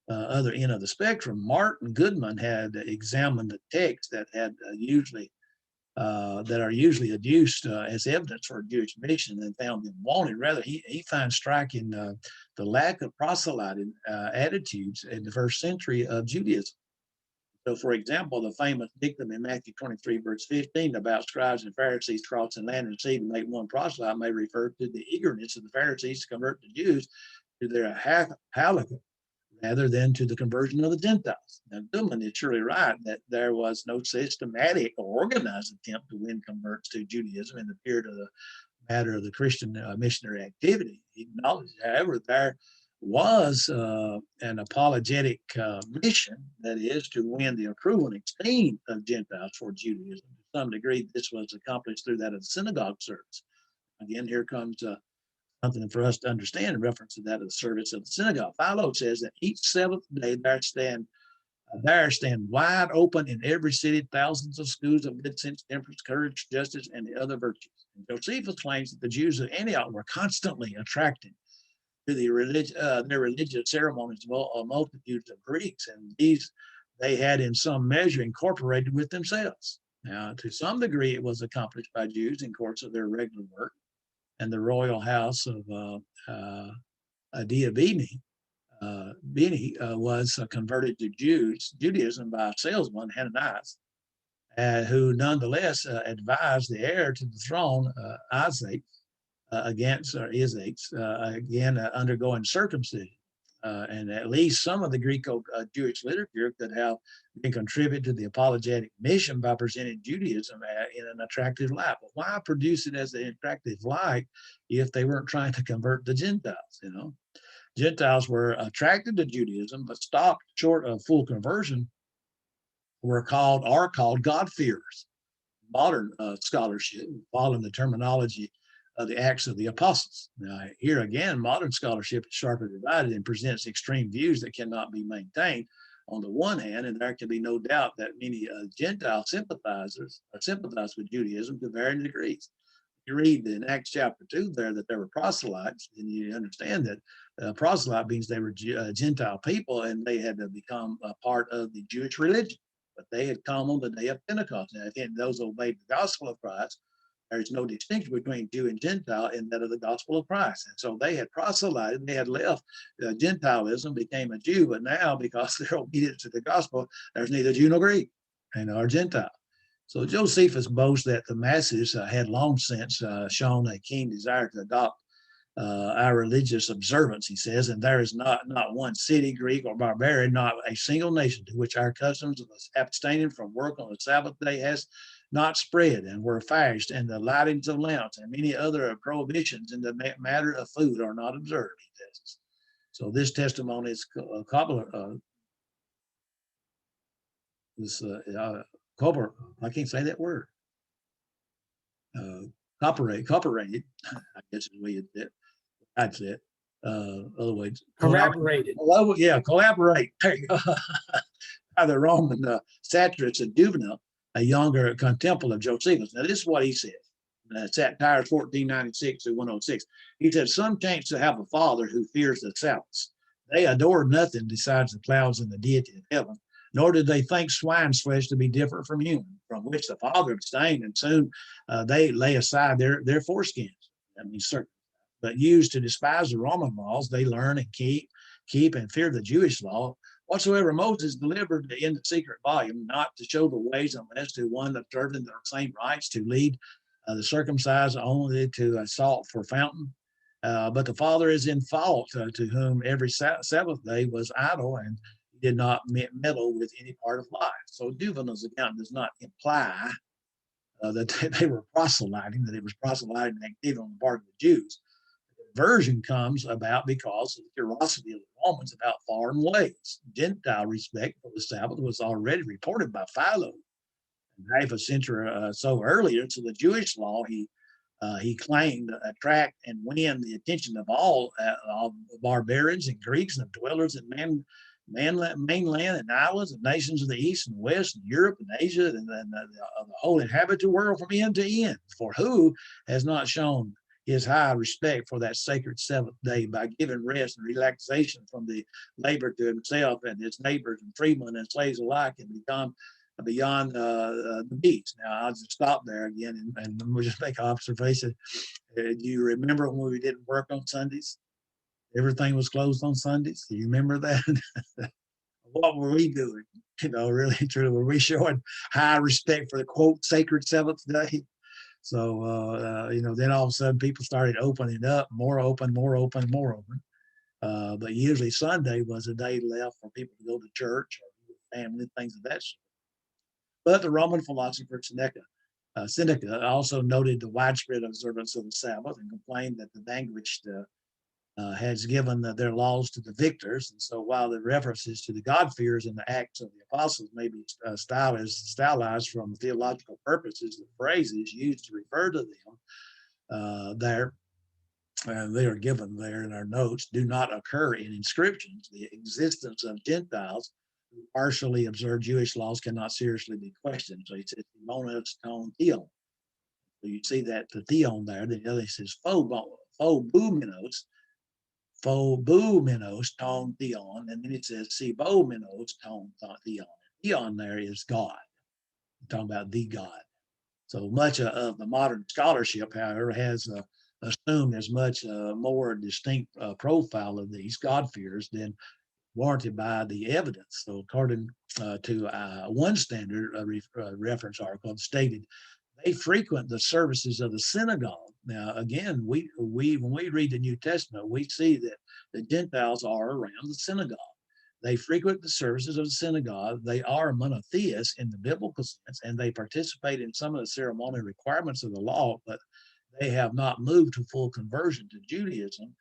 other end of the spectrum, Martin Goodman had examined the texts that are usually adduced as evidence for a Jewish mission and found them wanting. Rather, he finds striking the lack of proselyting attitudes in the 1st century of Judaism. So, for example, the famous dictum in Matthew 23, verse 15 about scribes and Pharisees crossing land and sea to make one proselyte may refer to the eagerness of the Pharisees to convert the Jews to their halakha rather than to the conversion of the Gentiles. Now, Goodman is surely right that there was no systematic or organized attempt to win converts to Judaism in the period of the matter of the Christian missionary activity. He acknowledged, however, there was an apologetic mission, that is, to win the approval and esteem of Gentiles for Judaism. To some degree, this was accomplished through that of the synagogue service. Again, here comes something for us to understand in reference to that of the service of the synagogue. Philo says that each seventh day there stand wide open in every city thousands of schools of good sense, temperance, courage, justice, and the other virtues. And Josephus claims that the Jews of Antioch were constantly attracted to their religious ceremonies of multitudes of Greeks, and these they had in some measure incorporated with themselves. Now, to some degree, it was accomplished by Jews in course of their regular work, and the royal house of Diabini was converted to Judaism by a salesman, Hananias, who nonetheless advised the heir to the throne, Isaac, again undergoing circumcision. And at least some of the Greco-Jewish literature could have been contributed to the apologetic mission by presenting Judaism in an attractive light. But why produce it as an attractive light if they weren't trying to convert the Gentiles? Gentiles were attracted to Judaism, but stopped short of full conversion, are called God-fearers. Modern scholarship, following the terminology of the Acts of the Apostles. Now, here again, modern scholarship is sharply divided and presents extreme views that cannot be maintained on the one hand, and there can be no doubt that many Gentile sympathizers sympathize with Judaism to varying degrees. You read in Acts chapter 2 there that there were proselytes, and you understand that proselyte means they were Gentile people, and they had to become a part of the Jewish religion. But they had come on the day of Pentecost. Now, if those obeyed the gospel of Christ, there's no distinction between Jew and Gentile in that of the gospel of Christ. And so they had proselyted, they had left Gentilism, became a Jew, but now because they're obedient to the gospel, there's neither Jew nor Greek or Gentile. So Josephus boasts that the masses had long since shown a keen desire to adopt our religious observance, he says, and there is not one city, Greek or barbarian, not a single nation to which our customs of abstaining from work on the Sabbath day has not spread, and where fasts and the lightings of lamps and many other prohibitions in the matter of food are not observed, he says. So this testimony is I can't say that word. Cooperated, I guess is the way I'd say it. Other ways, Corroborated. Collaborate. There you go. By the Roman satirist and Juvenal, a younger contemporary of Josephus. Now, this is what he said. Satires 1496 to 106. He said, some chance to have a father who fears the Sabbaths. They adore nothing besides the clouds and the deity of heaven, nor did they think swine's flesh to be different from human, from which the father abstained, and soon they lay aside their foreskins. I mean, certain. But used to despise the Roman laws, they learn and keep and fear the Jewish law. Whatsoever Moses delivered in the secret volume, not to show the ways unless to one observing the same rites, to lead the circumcised only to a salt for fountain. But the father is in fault, to whom every Sabbath day was idle, and did not meddle with any part of life. So Juvenal's account does not imply that they were proselyting, that it was proselyting activity on the part of the Jews. Version comes about because of the curiosity of the Romans about foreign ways. Gentile respect for the Sabbath was already reported by Philo half a century so earlier. So the Jewish law he claimed to attract and win the attention of all barbarians and Greeks and dwellers in mainland and islands and nations of the East and West and Europe and Asia and the whole inhabited world from end to end. For who has not shown his high respect for that sacred seventh day by giving rest and relaxation from the labor to himself and his neighbors and freemen and slaves alike, and become beyond the beats. Now, I'll just stop there again and we'll just make an observation. Do you remember when we didn't work on Sundays? Everything was closed on Sundays. Do you remember that? What were we doing? Really, truly, were we showing high respect for the quote sacred seventh day? So, then all of a sudden people started opening up, more open. But usually Sunday was a day left for people to go to church or family, things of that sort. But the Roman philosopher Seneca also noted the widespread observance of the Sabbath and complained that the vanquished has given their laws to the victors. And so while the references to the God-fears in the Acts of the Apostles may be stylized from theological purposes, the phrases used to refer to them they are given there in our notes, do not occur in inscriptions. The existence of Gentiles who partially observe Jewish laws cannot seriously be questioned. So he says, monos ton theon. So you see that the theon there, the other says phobumenos ton theon, and then it says sibomenos ton theon. Theon there is God. I'm talking about the God. So much of the modern scholarship, however, has assumed as much more distinct profile of these God-fears than warranted by the evidence. So according to one standard reference article stated, they frequent the services of the synagogue. Now, again, we when we read the New Testament, we see that the Gentiles are around the synagogue. They frequent the services of the synagogue. They are monotheists in the biblical sense, and they participate in some of the ceremonial requirements of the law, but they have not moved to full conversion to Judaism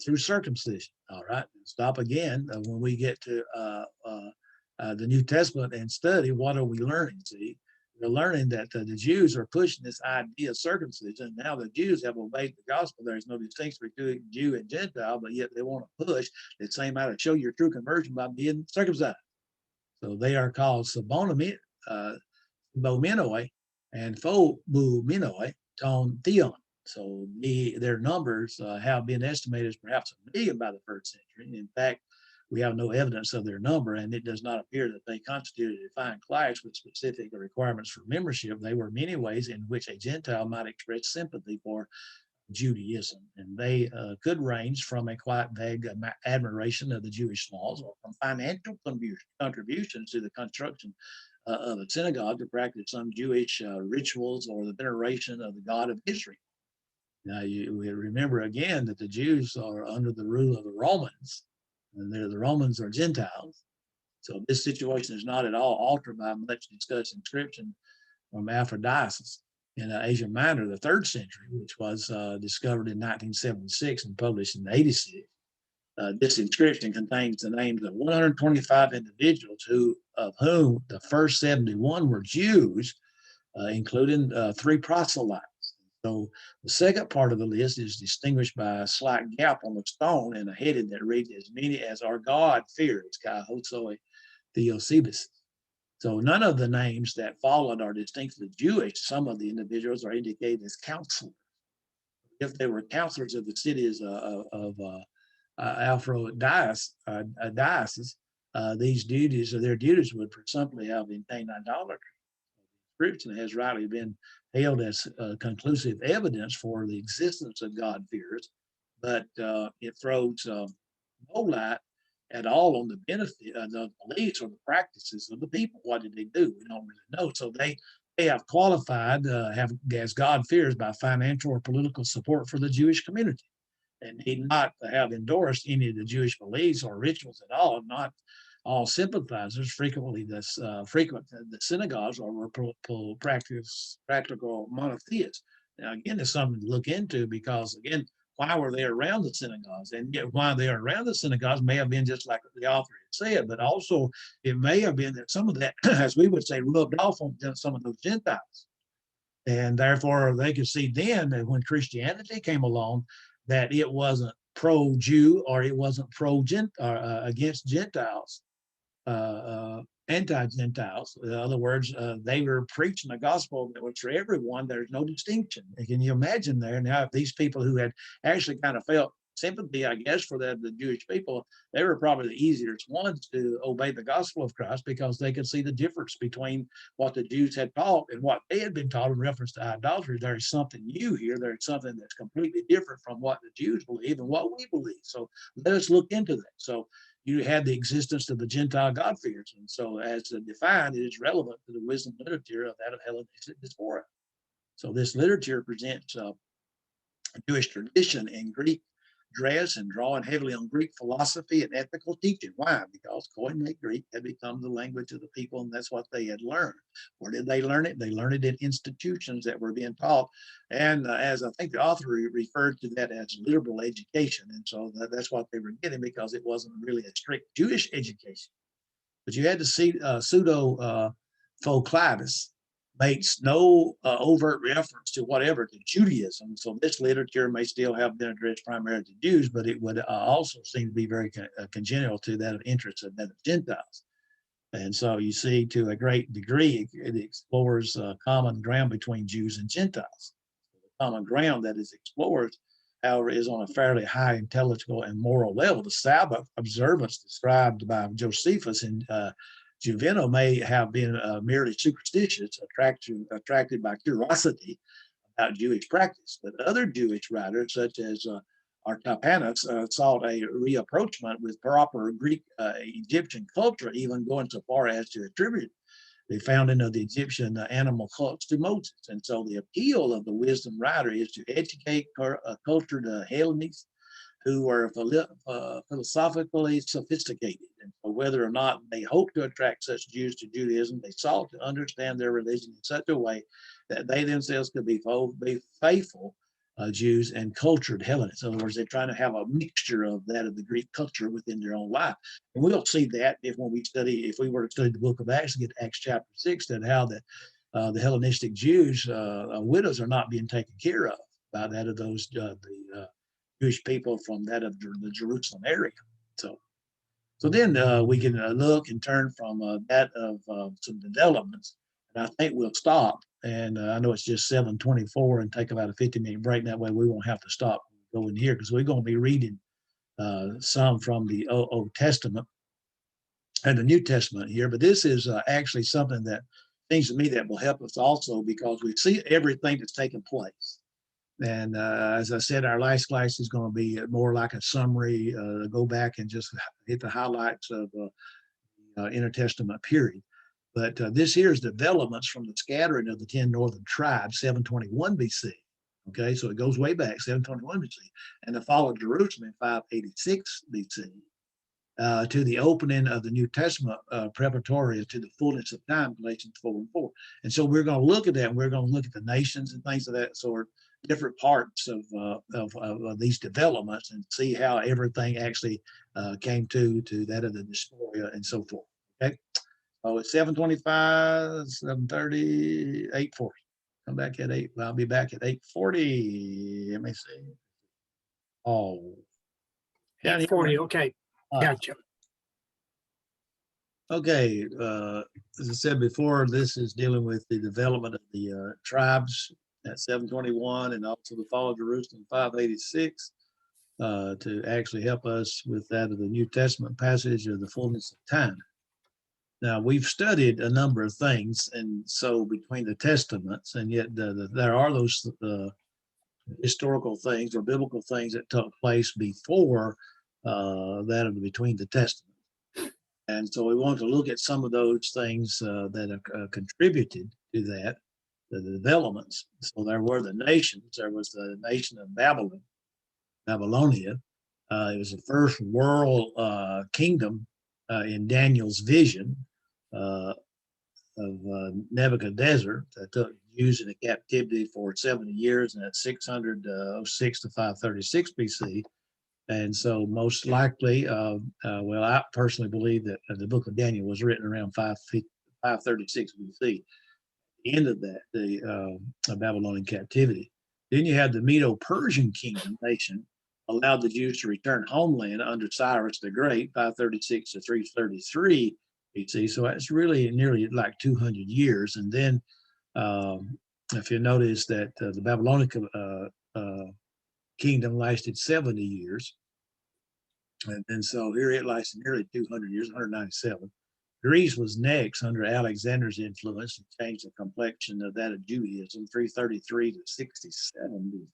through circumcision. All right, stop again. When we get to the New Testament and study, what are we learning? See, we're learning that the Jews are pushing this idea of circumcision. Now the Jews have obeyed the gospel. There's no distinction between Jew and Gentile, but yet they want to push the same out to show your true conversion by being circumcised. So they are called sabomenoi and phobumenoi ton theon. So their numbers have been estimated as perhaps 1 million by the first century. In fact, we have no evidence of their number, and it does not appear that they constituted a defined class with specific requirements for membership. They were many ways in which a Gentile might express sympathy for Judaism, and they could range from a quite vague admiration of the Jewish laws, or from financial contributions to the construction of a synagogue to practice some Jewish rituals or the veneration of the God of Israel. Now, we remember again that the Jews are under the rule of the Romans, and the Romans are Gentiles. So this situation is not at all altered by much discussed inscription from Aphrodisias in Asia Minor, the 3rd century, which was discovered in 1976 and published in 86. This inscription contains the names of 125 individuals of whom the first 71 were Jews, including 3 proselytes. So the second part of the list is distinguished by a slight gap on the stone and a heading that reads, as many as our God fears, Kai Hosoi Theosebus. So none of the names that followed are distinctly Jewish. Some of the individuals are indicated as counselors. If they were counselors of the cities of Aphrodisias, these duties or their duties would simply have contained idolatry. Scripture has rightly been hailed as conclusive evidence for the existence of God-fears, but it throws no light at all on the benefit of the beliefs or the practices of the people. What did they do? We don't really know. So they have qualified have as God-fears by financial or political support for the Jewish community, and need not have endorsed any of the Jewish beliefs or rituals at all. Not all sympathizers frequently frequent the synagogues or were practical monotheists. Now, again, it's something to look into because, again, why were they around the synagogues? And yet why they are around the synagogues may have been just like the author had said, but also it may have been that some of that, as we would say, rubbed off on some of those Gentiles. And therefore, they could see then that when Christianity came along, that it wasn't pro-Jew or it wasn't against Gentiles, uh, uh, anti-Gentiles. In other words, they were preaching a gospel that was for everyone. There's no distinction. And can you imagine there now if these people who had actually kind of felt sympathy, I guess, for the Jewish people, they were probably the easiest ones to obey the gospel of Christ because they could see the difference between what the Jews had taught and what they had been taught in reference to idolatry. There is something new here. There's something that's completely different from what the Jews believe and what we believe. So let us look into that. So you had the existence of the Gentile God-fears. And so as defined, it is relevant to the wisdom literature of that of Hellenistic diaspora. So this literature presents Jewish tradition in Greek dress and drawing heavily on Greek philosophy and ethical teaching. Why? Because Koine Greek had become the language of the people, and that's what they had learned. Where did they learn it? They learned it in institutions that were being taught. And as I think the author referred to that as liberal education. And so that's what they were getting because it wasn't really a strict Jewish education. But you had to see pseudo Phoclides makes no overt reference to whatever to Judaism. So this literature may still have been addressed primarily to Jews, but it would also seem to be very congenial to that of interest of that of Gentiles. And so you see, to a great degree, it explores common ground between Jews and Gentiles. The common ground that is explored, however, is on a fairly high intellectual and moral level. The Sabbath observance described by Josephus in Juveno may have been merely superstitious, attracted by curiosity about Jewish practice. But other Jewish writers, such as Artapanus, sought a reapproachment with proper Greek Egyptian culture, even going so far as to attribute the founding of the Egyptian animal cults to Moses. And so the appeal of the wisdom writer is to educate cultured Hellenes who were philosophically sophisticated. And so whether or not they hoped to attract such Jews to Judaism, they sought to understand their religion in such a way that they themselves could be faithful Jews and cultured Hellenists. In other words, they're trying to have a mixture of that of the Greek culture within their own life. And we'll see that if we were to study the book of Acts, get to Acts chapter 6, that how that the Hellenistic Jews, widows are not being taken care of by that of those, the Jewish people from that of the Jerusalem area. So then we can look and turn from that of some developments. And I think we'll stop. And I know it's just 7:24 and take about a 50-minute break. That way we won't have to stop going here because we're going to be reading some from the Old Testament and the New Testament here. But this is actually something that seems to me that will help us also because we see everything that's taking place. And as I said, our last class is going to be more like a summary, go back and just hit the highlights of the intertestament period. But this here is developments from the scattering of the 10 northern tribes, 721 BC. Okay, so it goes way back, 721 BC, and the fall of Jerusalem in 586 BC. To the opening of the New Testament preparatory to the fullness of time, Galatians 4 and 4. And so we're going to look at that, and we're going to look at the nations and things of that sort, different parts of these developments, and see how everything actually came to that of the dysphoria and so forth. Okay, so it's 7:25, 7:30, 8:40. Come back at 8. Well, I'll be back at 8:40. Let me see. Oh, 8:40. Okay, gotcha. Okay, as I said before, this is dealing with the development of the tribes at 721 and also the fall of Jerusalem 586 to actually help us with that of the New Testament passage of the fullness of time. Now, we've studied a number of things, and so between the testaments, and yet there are those historical things or biblical things that took place before that of between the testaments. And so we want to look at some of those things that have contributed to that, the developments. So there were the nations. There was the nation of Babylonia. It was the first world kingdom in Daniel's vision of Nebuchadnezzar that took Jews into captivity for 70 years, and at 606 to 536 BC. And so most likely, well, I personally believe that the book of Daniel was written around 536 BC, the end of that, the Babylonian captivity. Then you had the Medo-Persian kingdom nation allowed the Jews to return homeland under Cyrus the Great, 536 to 333 BC. So that's really nearly like 200 years. And then if you notice that the Babylonian kingdom lasted 70 years. And so here it lasted nearly 200 years, 197. Greece was next under Alexander's influence and changed the complexion of that of Judaism, 333 to 67 BC.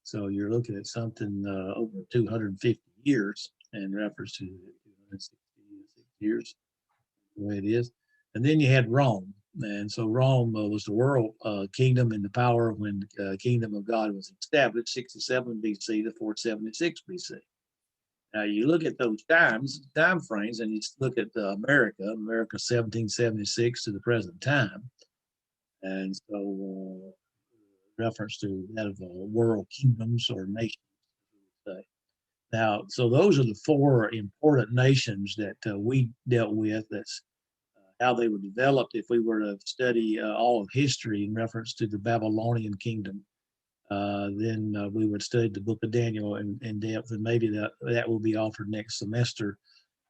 So you're looking at something over 250 years in reference to 266 years, the way it is. And then you had Rome. And so Rome was the world kingdom in the power when the kingdom of God was established, 67 BC to 476 BC. Now you look at those time frames, and you look at America 1776 to the present time, and so reference to that of world kingdoms or nations. Now, so those are the four important nations that we dealt with. That's how they were developed. If we were to study all of history in reference to the Babylonian kingdom, then we would study the book of Daniel in depth, and maybe that will be offered next semester.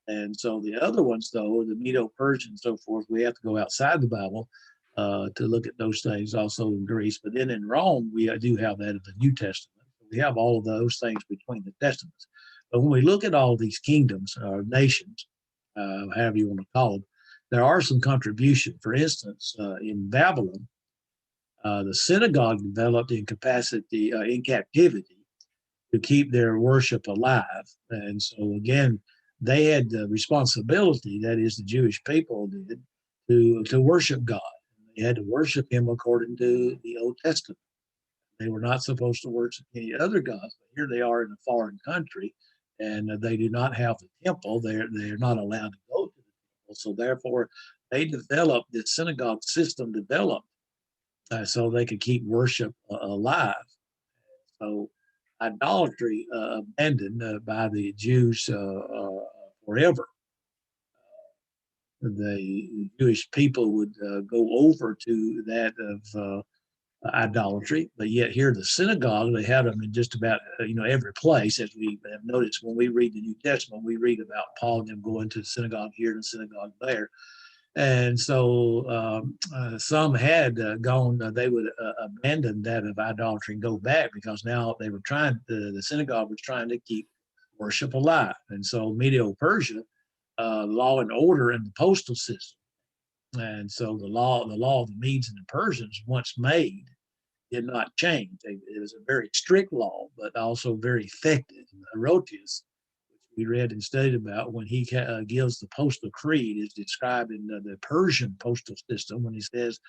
And so the other ones, though, the Medo-Persian and so forth, we have to go outside the Bible to look at those things, also in Greece. But then in Rome, we do have that of the New Testament. We have all of those things between the testaments. But when we look at all these kingdoms or nations, however you want to call them, there are some contribution. For instance, in Babylon, the synagogue developed in capacity in captivity to keep their worship alive. And so again, they had the responsibility, that is the Jewish people did, to worship God. They had to worship him according to the Old Testament. They were not supposed to worship any other gods. But here they are in a foreign country, and they do not have the temple. They're not allowed to go to the temple. So therefore, they developed this synagogue system developed so they could keep worship alive. So idolatry abandoned by the Jews forever. The Jewish people would go over to that of idolatry, but yet here the synagogue, they had them in just about every place. As we have noticed when we read the New Testament, we read about Paul and them going to the synagogue here and the synagogue there. And so some had gone, they would abandon that of idolatry and go back, because now they were trying, the synagogue was trying to keep worship alive. And so Medo-Persia, law and order and the postal system. And so the law of the Medes and the Persians, once made, did not change. It was a very strict law, but also very effective. And Herodotus, we read and studied about, when he gives the postal creed, is describing the Persian postal system when he says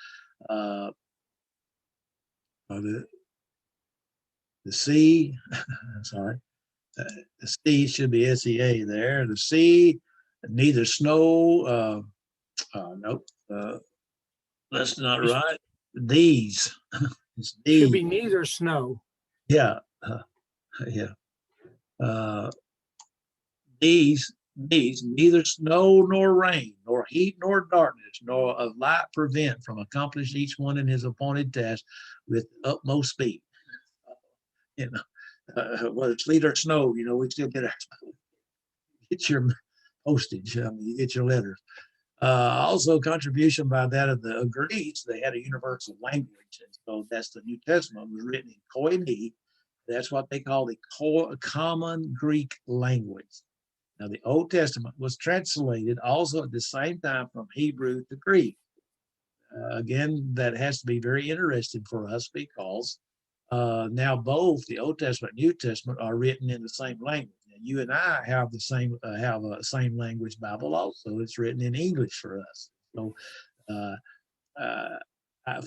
The sea, sorry, the sea should be SEA there. The sea, neither snow, nope, that's not It right. These, it's should these, be neither snow. yeah, yeah. Uh, these neither snow nor rain, nor heat nor darkness, nor of light prevent from accomplish each one in his appointed task with utmost speed. You know, whether it's sleet or snow, we still get your postage. I mean, you get your letters. Also, contribution by that of the Greeks, they had a universal language, and so that's the New Testament was written in Koine. That's what they call the common Greek language. Now, the Old Testament was translated also at the same time from Hebrew to Greek. Again, that has to be very interesting for us because now both the Old Testament and New Testament are written in the same language. Now, you and I have the same language Bible also. It's written in English for us. So uh, uh,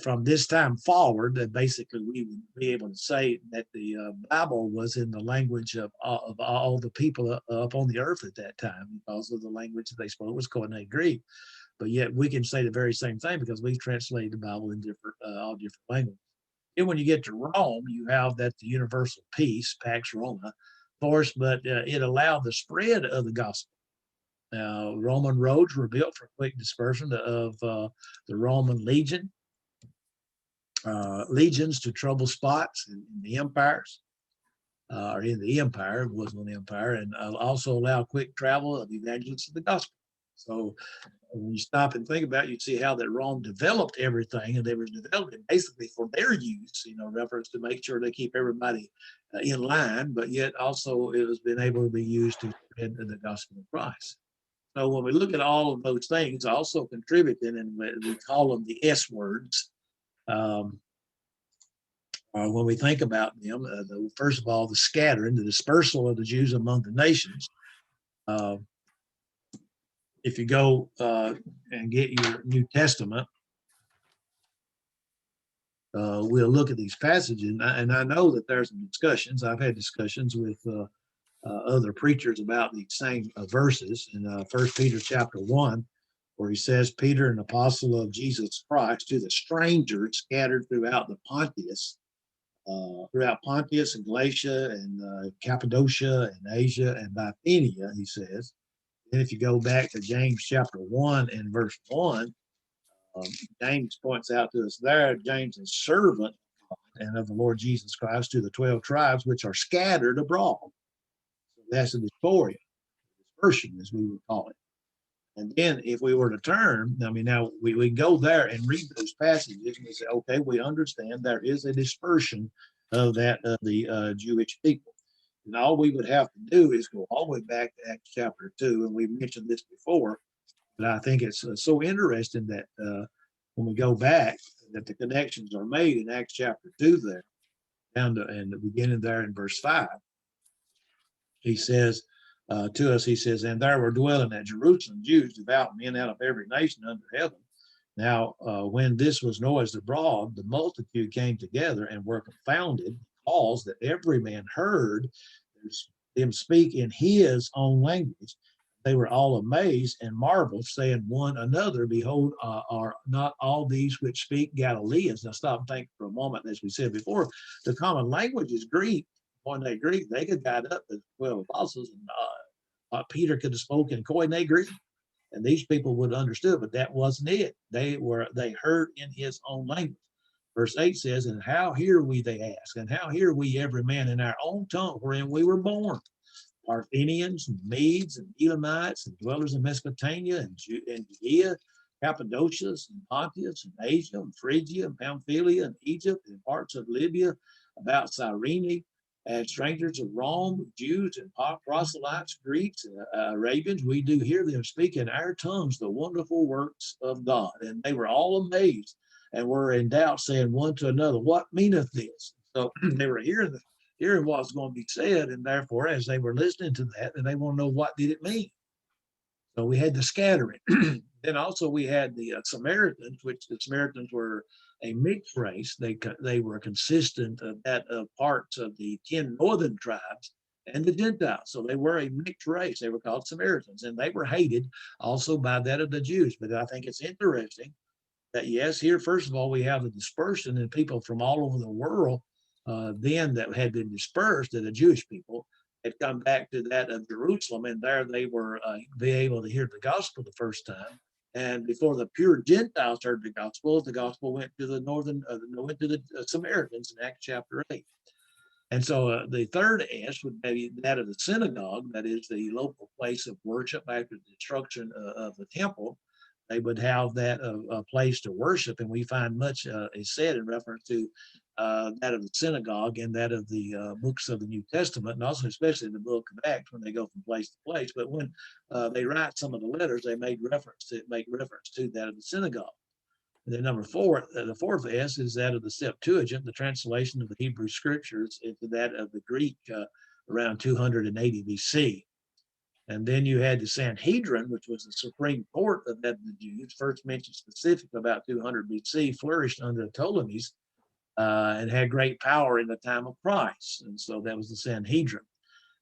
from this time forward, basically we would be able to say that the Bible was in the language of all the people up on the earth at that time because of the language that they spoke was Koine Greek. But yet we can say the very same thing because we've translated the Bible in all different languages. And when you get to Rome, you have that the universal peace, Pax Roma, of course, but it allowed the spread of the gospel. Roman roads were built for quick dispersion of the Roman legions to trouble spots in the empires, or in the empire, it wasn't an empire, and also allow quick travel of evangelists of the gospel. So when you stop and think about it, you see how that Rome developed everything, and they were developing basically for their use, reference to make sure they keep everybody in line, but yet also it has been able to be used to spread the gospel of Christ. So when we look at all of those things, also contributing, and we call them the S words. When we think about them, first of all, the scattering, the dispersal of the Jews among the nations. If you go and get your New Testament, we'll look at these passages, and I know that there's some discussions. I've had discussions with other preachers about these same verses in 1 Peter chapter 1, where he says, Peter, an apostle of Jesus Christ, to the strangers scattered throughout Pontus and Galatia and Cappadocia and Asia and Bithynia, he says. Then if you go back to James chapter 1 and verse 1, James points out to us there, James is servant and of the Lord Jesus Christ to the 12 tribes which are scattered abroad. So that's a dysphoria, dispersion as we would call it. And then if we were to turn, now we go there and read those passages and we say, okay, we understand there is a dispersion of the Jewish people. And all we would have to do is go all the way back to Acts chapter 2, and we mentioned this before, but I think it's so interesting that when we go back, that the connections are made in Acts chapter 2 there, down to, and the beginning there in verse 5. He says to us, he says, and there were dwelling at Jerusalem Jews, devout men out of every nation under heaven. Now, when this was noised abroad, the multitude came together and were confounded, because that every man heard them speak in his own language. They were all amazed and marveled, saying one another, behold, are not all these which speak Galileans? Now stop and think for a moment, as we said before, the common language is Greek. When they Greek, they could guide up the 12 apostles, and Peter could have spoken Koine Greek, and these people would have understood, but that wasn't it. They heard in his own language. Verse 8 says, and how hear we, they ask, and how hear we every man in our own tongue wherein we were born? Parthenians and Medes and Elamites and dwellers in Mesopotamia and Judea, Cappadocia and Pontus and Asia and Phrygia and Pamphylia and Egypt and parts of Libya about Cyrene, and strangers of Rome, Jews and proselytes, Greeks, Arabians, we do hear them speak in our tongues the wonderful works of God. And they were all amazed and were in doubt, saying one to another, what meaneth this? So they were hearing what's going to be said, and therefore, as they were listening to that, and they want to know what did it mean. So we had the scattering. Then also we had the Samaritans, which the Samaritans were a mixed race. They were consistent of that of parts of the 10 northern tribes and the Gentiles. So they were a mixed race. They were called Samaritans, and they were hated also by that of the Jews. But I think it's interesting that, yes, here, first of all, we have the dispersion and people from all over the world then that had been dispersed, that the Jewish people had come back to that of Jerusalem, and there they were be able to hear the gospel the first time. And before the pure Gentiles heard the gospel went to the went to the Samaritans in Acts chapter 8. And so the third S would be that of the synagogue, that is the local place of worship after the destruction of the temple. They would have that a place to worship, and we find much is said in reference to that of the synagogue and that of the books of the New Testament, and also especially in the book of Acts when they go from place to place. But when they write some of the letters, they make reference to that of the synagogue. And then number four, the fourth S is that of the Septuagint, the translation of the Hebrew scriptures into that of the Greek around 280 BC. And then you had the Sanhedrin, which was the supreme court of the Jews, first mentioned specifically about 200 BC, flourished under the Ptolemies and had great power in the time of Christ. And so that was the Sanhedrin.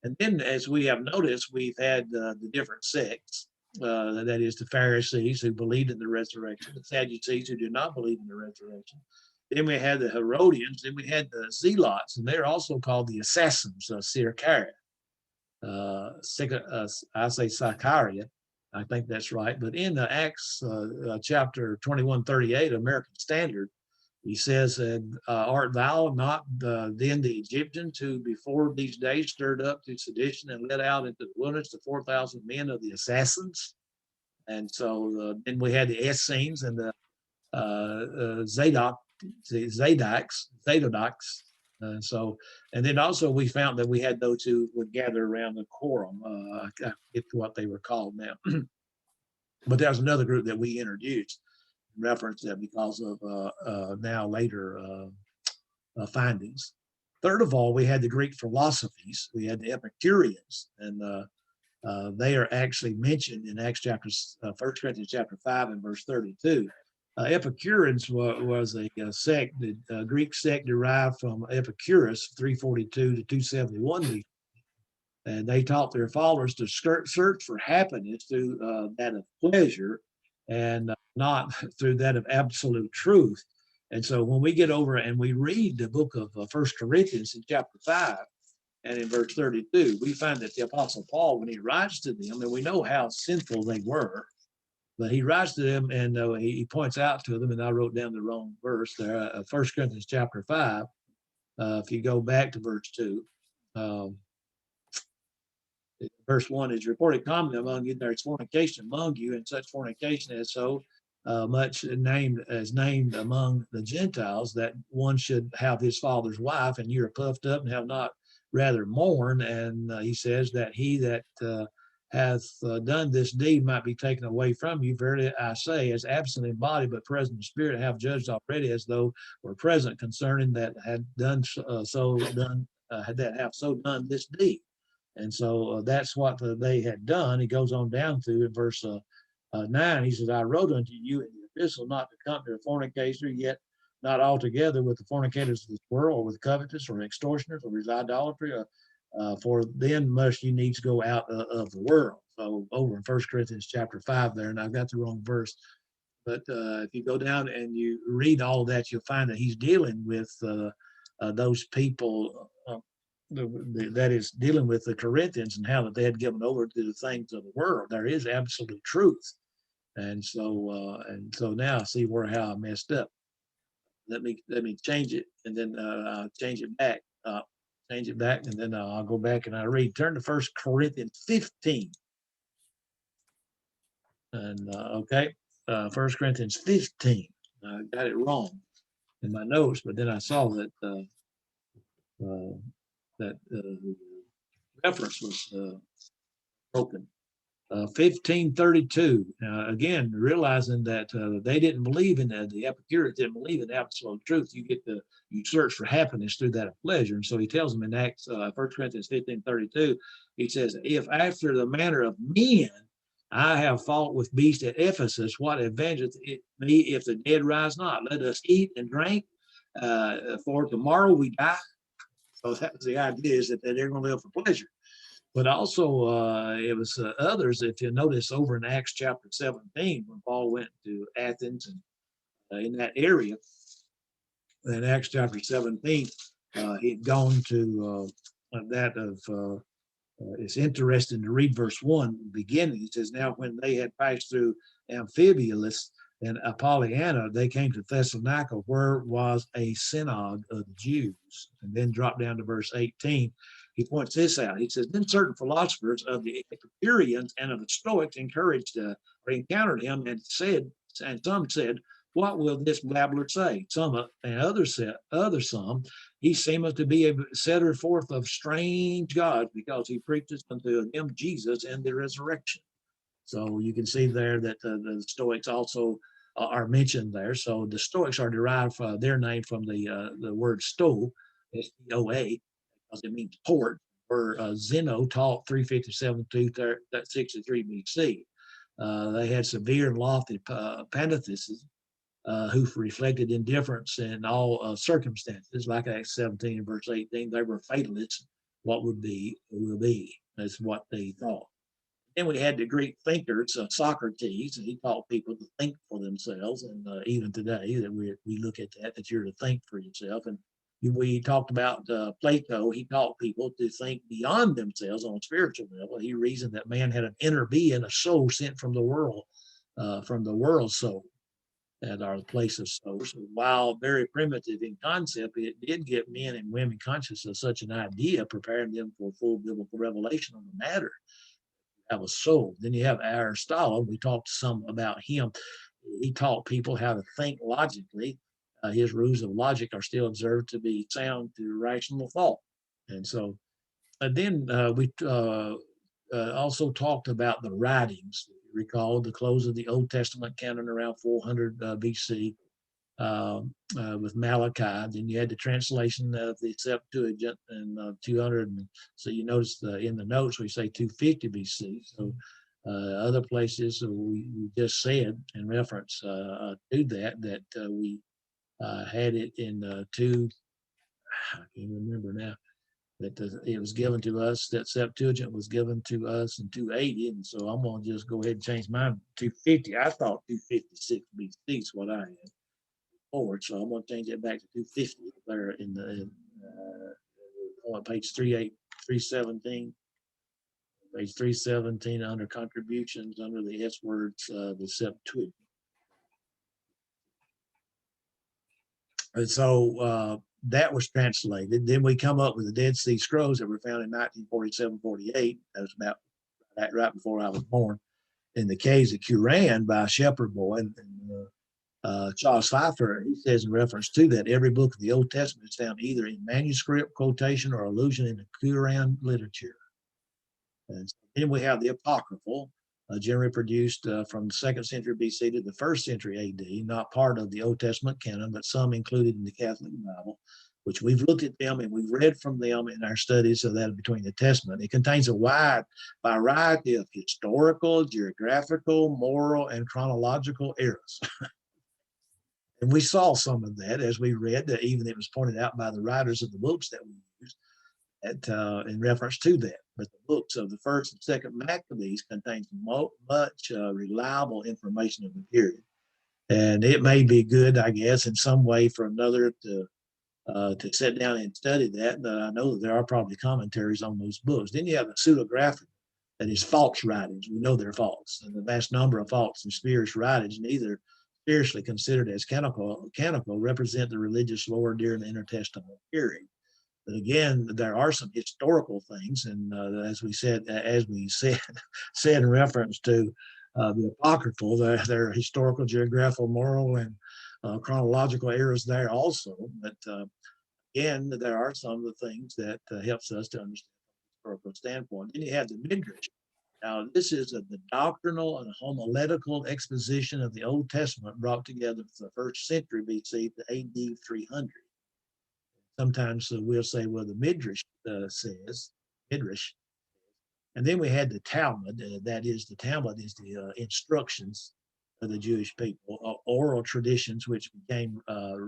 And then, as we have noticed, we've had the different sects. That is the Pharisees who believed in the resurrection, the Sadducees who did not believe in the resurrection. Then we had the Herodians, then we had the Zealots, and they're also called the assassins of Syriaca. I say Sicaria, I think that's right. But in the Acts chapter 21:38, American Standard, he says, art thou not then the Egyptians who before these days stirred up to sedition and led out into the wilderness the 4,000 men of the assassins? And so then we had the Essenes and the Zadoks. And then also we found that we had those who would gather around the quorum. I get to what they were called now. But there was another group that we introduced, reference that because of now later findings. Third of all, we had the Greek philosophies. We had the Epicureans, and they are actually mentioned in Acts chapter 1 Corinthians chapter 5 and verse 32. Epicureans was a sect, a Greek sect derived from Epicurus, 342 to 271. And they taught their followers to search for happiness through that of pleasure and not through that of absolute truth. And so when we get over and we read the book of 1 Corinthians in chapter 5 and in verse 32, we find that the Apostle Paul, when he writes to them, and we know how sinful they were, but he writes to them and he points out to them, and I wrote down the wrong verse there, 1 Corinthians chapter 5, if you go back to verse 2, verse 1 is reported commonly among you, there is fornication among you, and such fornication as so much named among the Gentiles, that one should have his father's wife, and you are puffed up and have not rather mourned. And he says that he that hath done this deed might be taken away from you. Verily I say, as absent in body but present in spirit, have judged already as though were present concerning that had done that have so done this deed. And so that's what they had done. He goes on down to in verse 9. He says, I wrote unto you in the epistle not to come to a fornicator, yet not altogether with the fornicators of this world, or with covetous, or extortioners, or with idolatry, for then must you needs go out of the world. So over in 1 Corinthians chapter 5 there, and I've got the wrong verse. But if you go down and you read all of that, you'll find that he's dealing with those people that is dealing with the Corinthians and how that they had given over to the things of the world. There is absolute truth. And so now I see how I messed up. Let me change it, and then I'll change it back. And then I'll go back and I read. Turn to 1 Corinthians 15. And okay, 1 Corinthians 15. I got it wrong in my notes, but then I saw that the reference was broken. 1532. Again, realizing that they didn't believe in the Epicureans didn't believe in absolute truth. You search for happiness through that of pleasure. And so he tells them in Acts 1 Corinthians 15:32, he says, if after the manner of men I have fought with beasts at Ephesus. What advantageth it me if the dead rise not? Let us eat and drink, for tomorrow we die. So that was the idea, is that they're going to live for pleasure. But also, it was others, if you notice over in Acts chapter 17, when Paul went to Athens and in that area, in Acts chapter 17, he'd gone to that of, it's interesting to read verse 1, beginning. He says, now when they had passed through Amphipolis and Apollonia, they came to Thessalonica, where was a synagogue of the Jews. And then drop down to verse 18. He points this out. He says, then certain philosophers of the Epicureans and of the Stoics encouraged or encountered him and some said, what will this babbler say? Some and others said, some, he seemeth to be a setter forth of strange gods, because he preaches unto them Jesus and the resurrection. So you can see there that the Stoics also are mentioned there. So the Stoics are derived their name from the word sto, S-T-O-A, because it means port, where Zeno taught 357 to 63 BC. They had severe and lofty pantheism, who reflected indifference in all circumstances, like Acts 17 and verse 18. They were fatalists. What would be, will be. That's what they thought. Then we had the Greek thinkers, Socrates, and he taught people to think for themselves. And even today, that we look at that you're to think for yourself. And we talked about Plato. He taught people to think beyond themselves on a spiritual level. He reasoned that man had an inner being, a soul sent from the world soul, at our place of soul. So while very primitive in concept, it did get men and women conscious of such an idea, preparing them for full biblical revelation on the matter. Have a soul. Then you have Aristotle. We talked some about him. He taught people how to think logically. His rules of logic are still observed to be sound to rational thought. And so, then we also talked about the writings. Recall the close of the Old Testament canon around 400 BC with Malachi. Then you had the translation of the Septuagint and 200. So you notice in the notes we say 250 BC. So other places we just said in reference to that we had it in I can't remember now, that it was given to us, that Septuagint was given to us in 280. And so I'm going to just go ahead and change mine to 250. I thought 256 BC is what I had forward. So I'm going to change it back to 250 there on page 317. Page 317 under contributions, under the S words, the Septuagint. And so that was translated. Then we come up with the Dead Sea Scrolls that were found in 1947-48. That was about right before I was born, in the caves of Qumran by a shepherd boy. And Charles Pfeiffer, he says in reference to that, every book of the Old Testament is found either in manuscript, quotation, or allusion in the Qumran literature. And then we have the Apocryphal, generally produced from the 2nd century BC to the 1st century AD, not part of the Old Testament canon, but some included in the Catholic Bible, which we've looked at them and we've read from them in our studies of that between the Testament. It contains a wide variety of historical, geographical, moral, and chronological errors. And we saw some of that as we read, that even it was pointed out by the writers of the books that we used in reference to that. But the books of the 1st and 2nd Maccabees contains much reliable information of the period. And it may be good, I guess, in some way for another to sit down and study that. But I know that there are probably commentaries on those books. Then you have the pseudographic, that is false writings. We know they're false. And the vast number of false and spurious writings, neither spiritually considered as canonical, represent the religious lore during the intertestamental period. But again, there are some historical things, and as we said in reference to the Apocryphal, there are historical, geographical, moral, and chronological errors there also. But again, there are some of the things that helps us to understand from a historical standpoint. Then you have the Midrash. Now, this is the doctrinal and homiletical exposition of the Old Testament brought together from the 1st century BC to AD 300. Sometimes we'll say, well, the Midrash says, And then we had the Talmud. That is, the Talmud is the instructions of the Jewish people, oral traditions, which became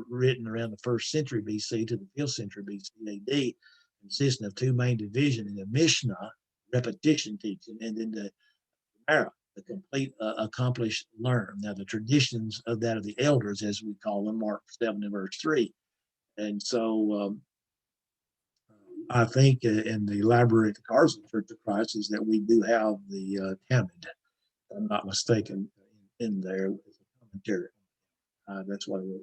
written around the 1st century BC to the 5th century BC AD, consisting of 2 main divisions: in the Mishnah, repetition teaching, and then the Gemara, the complete accomplished learn. Now, the traditions of that of the elders, as we call them, Mark 7 and verse 3. And so I think in the library at the Carson Church of Christ is that we do have the Talmud, if I'm not mistaken, in there with a commentary. That's what it is.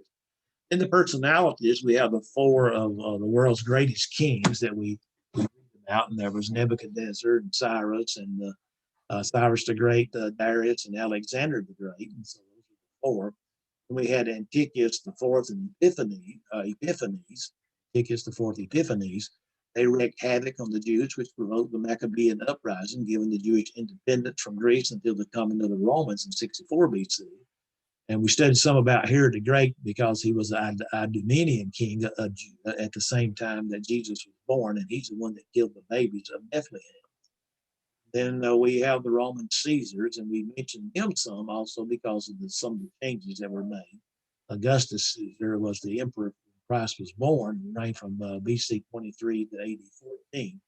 In the personalities, we have the 4 of the world's greatest kings that we read about, and there was Nebuchadnezzar and Cyrus and Cyrus the Great, Darius, and Alexander the Great. And so those are the 4. And we had Antiochus the 4th and Epiphanes, Antiochus the 4th Epiphanes. They wreaked havoc on the Jews, which provoked the Maccabean uprising, giving the Jewish independence from Greece until the coming of the Romans in 64 BC. And we studied some about Herod the Great because he was an Idumean king of Judah at the same time that Jesus was born, and he's the one that killed the babies of Bethlehem. Then we have the Roman Caesars, and we mentioned them some also because of some of the changes that were made. Augustus Caesar was the emperor when Christ was born, reigned from BC 23 to AD 14.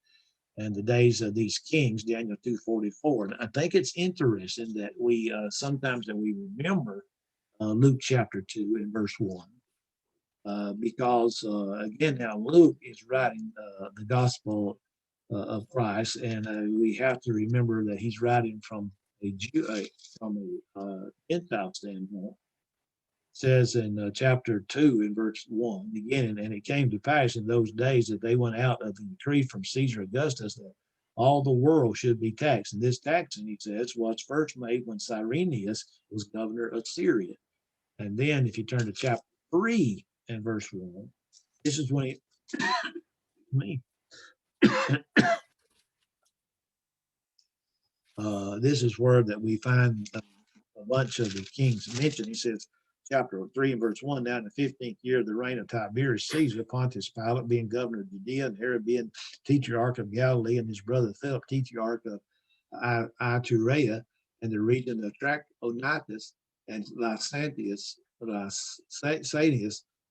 And the days of these kings, Daniel 2:44. And I think it's interesting that we sometimes that we remember Luke chapter 2 and verse 1. Because again, now Luke is writing the gospel of Christ, and we have to remember that he's writing from a Gentile standpoint. It says in chapter 2 in verse 1, beginning, and it came to pass in those days that they went out of the decree from Caesar Augustus that all the world should be taxed. And this taxing, he says, was first made when Cyrenius was governor of Syria. And then if you turn to chapter 3 and verse 1, this is when he, this is where that we find a bunch of the kings mentioned. He says, chapter 3 and verse 1, now in the 15th year of the reign of Tiberius Caesar, Pontius Pilate being governor of Judea, and Herod being tetrarch of Galilee, and his brother Philip, tetrarch of Iturea, and the region of Trachonitis, and Lysanias,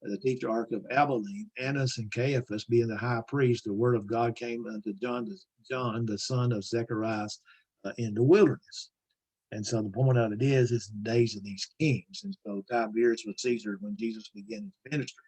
the tetrarch of Abilene, Annas and Caiaphas being the high priest, the word of God came unto John, the son of Zacharias, in the wilderness. And so the point of it is, it's the days of these kings. And so Tiberius was Caesar when Jesus began his ministry.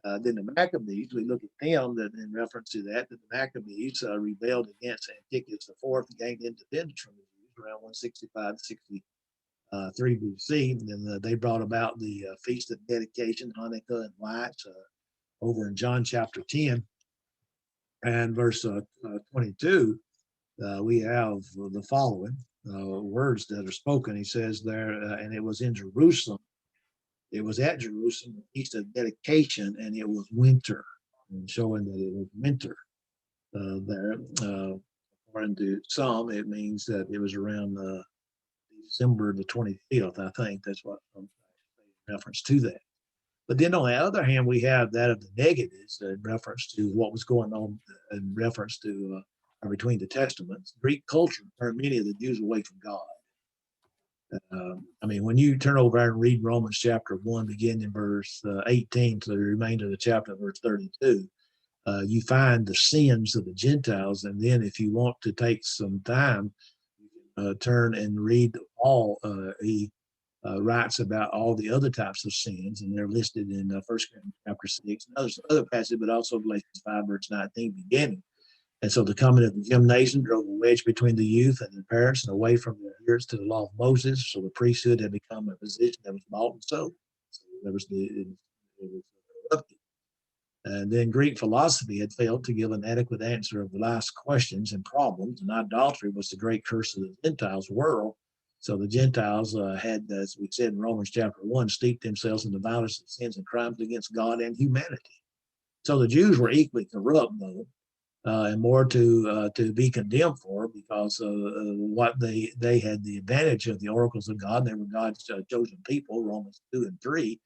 Then the Maccabees, we look at them that in reference to that the Maccabees rebelled against Antiochus IV and gained independence from the Jews around 165 to 63 BC. And then they brought about the Feast of Dedication, Hanukkah, and Lights over in John chapter 10 and verse 22. We have the following words that are spoken. He says there, and it was in Jerusalem. It was at Jerusalem, the Feast of Dedication, and it was winter, and showing that it was winter there. According to some, it means that it was around December the 25th, I think. That's what I'm in reference to that. But then on the other hand, we have that of the negatives in reference to what was going on in reference to between the testaments. Greek culture turned many of the Jews away from God. I mean, when you turn over and read Romans chapter 1, beginning in verse 18 to the remainder of the chapter, verse 32, you find the sins of the Gentiles. And then if you want to take some time, you can turn and read Paul. He writes about all the other types of sins, and they're listed in 1 Corinthians chapter 6, and other passages, but also Galatians 5, verse 19, beginning. And so the coming of the gymnasium drove a wedge between the youth and the parents and away from the adherence to the law of Moses. So the priesthood had become a position that was bought and sold. So there was it was corrupted. And then Greek philosophy had failed to give an adequate answer of the last questions and problems. And idolatry was the great curse of the Gentiles' world. So the Gentiles had, as we said in Romans chapter 1, steeped themselves in the violence of sins and crimes against God and humanity. So the Jews were equally corrupt, though. And more to be condemned for because what they had the advantage of the oracles of God. They were God's chosen people, Romans 2 and 3.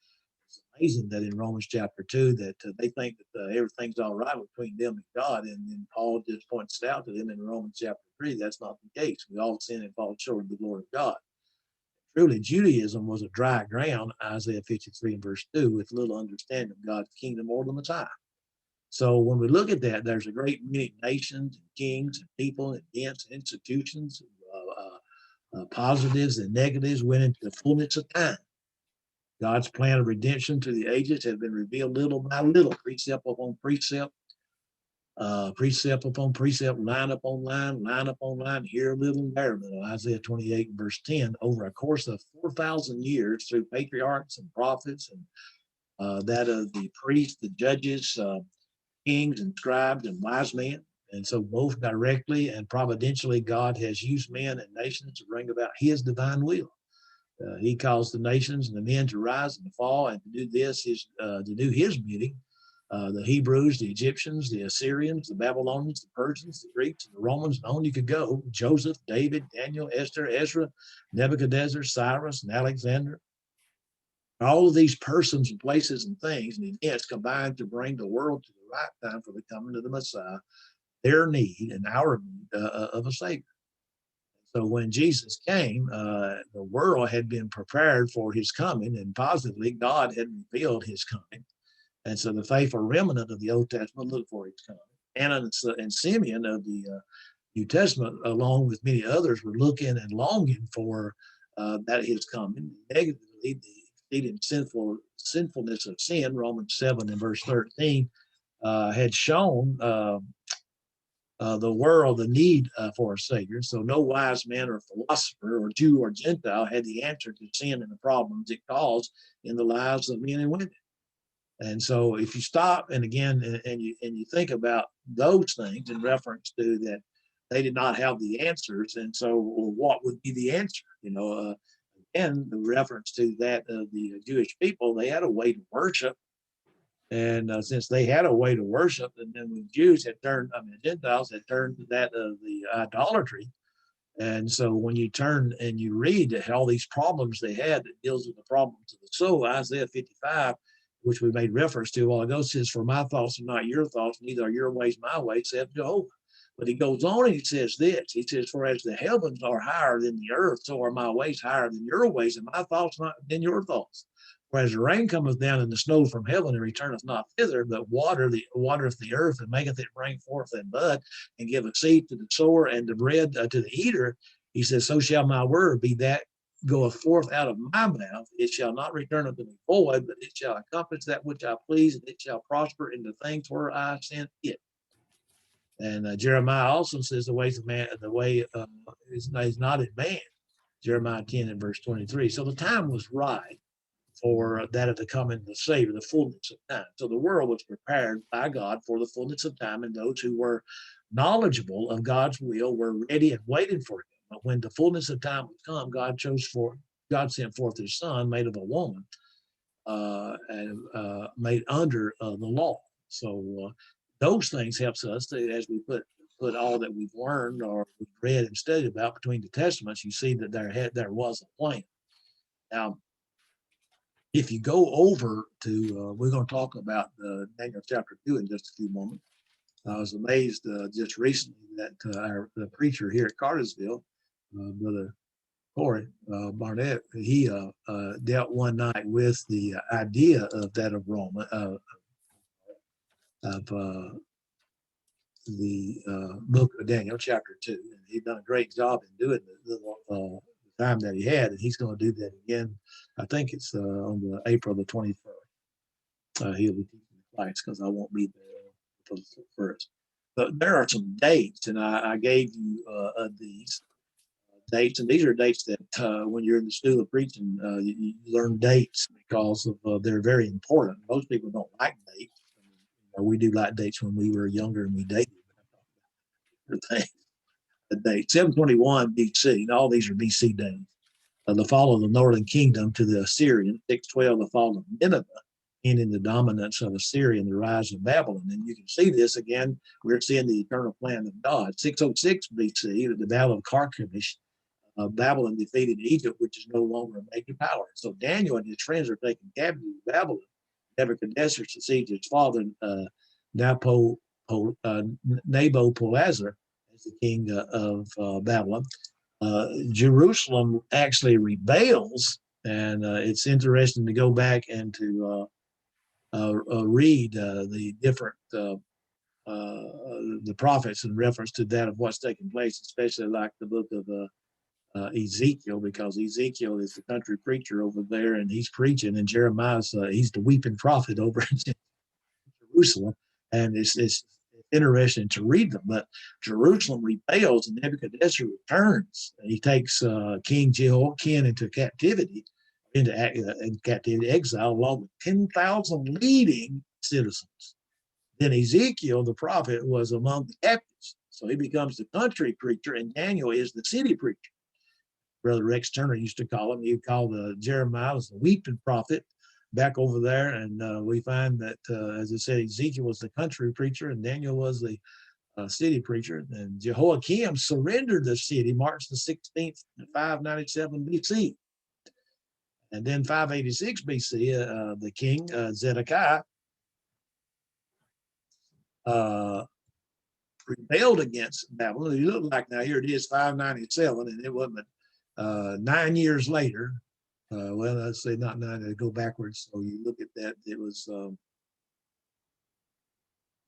amazing that in Romans chapter 2 that they think that everything's all right between them and God, and then Paul just points it out to them in Romans chapter 3. That's not the case. We all sin and fall short of the glory of God. Truly, Judaism was a dry ground, Isaiah 53 and verse 2, with little understanding of God's kingdom or the Messiah. So when we look at that, there's a great many nations, and kings, and people, and events, and institutions, positives and negatives went into the fullness of time. God's plan of redemption to the ages has been revealed little by little, precept upon precept, precept upon precept, line upon line upon line, here a little, there a little. Isaiah 28 verse 10, over a course of 4,000 years through patriarchs and prophets, and that of the priests, the judges, kings and scribes and wise men. And so both directly and providentially, God has used men and nations to bring about his divine will. He calls the nations and the men to rise and to fall, and to do this is to do his bidding. The Hebrews, the Egyptians, the Assyrians, the Babylonians, the Persians, the Greeks, and the Romans, and on you could go. Joseph, David, Daniel, Esther, Ezra, Nebuchadnezzar, Cyrus, and Alexander. All of these persons and places and things and events combined to bring the world to the right time for the coming of the Messiah, their need and our need of a Savior. So when Jesus came, the world had been prepared for his coming, and positively God had revealed his coming. And so the faithful remnant of the Old Testament looked for his coming. Anna and Simeon of the New Testament, along with many others, were looking and longing for that his coming. Negatively, the exceeding sinfulness of sin, Romans 7 and verse 13, had shown the world the need for a Savior. So no wise man or philosopher or Jew or Gentile had the answer to sin and the problems it caused in the lives of men and women. And so if you stop and again and you think about those things in reference to that they did not have the answers, and so what would be the answer? And the reference to that of the Jewish people, they had a way to worship. And since they had a way to worship, and then the Jews had turned, the Gentiles had turned to that of the idolatry. And so when you turn and you read all these problems they had that deals with the problems of the soul, Isaiah 55, which we made reference to a while ago, says, "For my thoughts are not your thoughts, neither are your ways my ways, saith Jehovah." But he goes on and he says this, he says, "For as the heavens are higher than the earth, so are my ways higher than your ways, and my thoughts not than your thoughts. For as the rain cometh down and the snow from heaven and returneth not thither, but watereth the earth and maketh it bring forth and bud, and giveth seed to the sower and the bread to the eater, he says, so shall my word be that goeth forth out of my mouth. It shall not return unto me void, but it shall accomplish that which I please, and it shall prosper in the things where I sent it." And Jeremiah also says the ways of man, the way is not in man. Jeremiah 10 and verse 23. So the time was right for that of the coming of the Savior, the fullness of time. So the world was prepared by God for the fullness of time, and those who were knowledgeable of God's will were ready and waiting for him. But when the fullness of time would come, God sent forth his son, made of a woman, and made under the law. So those things helps us to, as we put all that we've learned or we've read and studied about between the testaments, you see that there was a plan. Now, if you go over to, we're going to talk about Daniel chapter 2 in just a few moments. I was amazed just recently that the preacher here at Cartersville, Brother Corey Barnett, he dealt one night with the idea of that of Rome, of the book of Daniel, chapter 2. And he'd done a great job in doing the time that he had, and he's going to do that again. I think it's on the April the 21st. He'll be teaching the class because I won't be there for the first. But there are some dates, and I gave you these dates, and these are dates that when you're in the school of preaching, you learn dates because of they're very important. Most people don't like dates. We do like dates when we were younger and we dated. The date 721 BC, and all these are BC days. The fall of the northern kingdom to the Assyrians, 612, the fall of Nineveh, ending the dominance of Assyria and the rise of Babylon. And you can see this again, we're seeing the eternal plan of God. 606 BC, the Battle of Carchemish, Babylon defeated Egypt, which is no longer a major power. So Daniel and his friends are taken captive to Babylon. Nebuchadnezzar succeeds his father, Nabopolassar, as the king of Babylon. Jerusalem actually rebels, and it's interesting to go back and to read the different the prophets in reference to that of what's taking place, especially like the book of Ezekiel, because Ezekiel is the country preacher over there, and he's preaching, and Jeremiah's he's the weeping prophet over in Jerusalem, and it's interesting to read them. But Jerusalem rebels, and Nebuchadnezzar returns. He takes King Jehoiakim into captivity, in captivity exile, along with 10,000 leading citizens. Then Ezekiel, the prophet, was among the captives, so he becomes the country preacher, and Daniel is the city preacher. Brother Rex Turner used to call him. He'd call Jeremiah was the weeping prophet back over there. And we find that, as I said, Ezekiel was the country preacher and Daniel was the city preacher. And Jehoiakim surrendered the city March the 16th, 597 BC. And then 586 BC, the king, Zedekiah, rebelled against Babylon. You look like now, here it is, 597, and it wasn't 9 years later. Well, let's say not 9, I go backwards. So you look at that, it was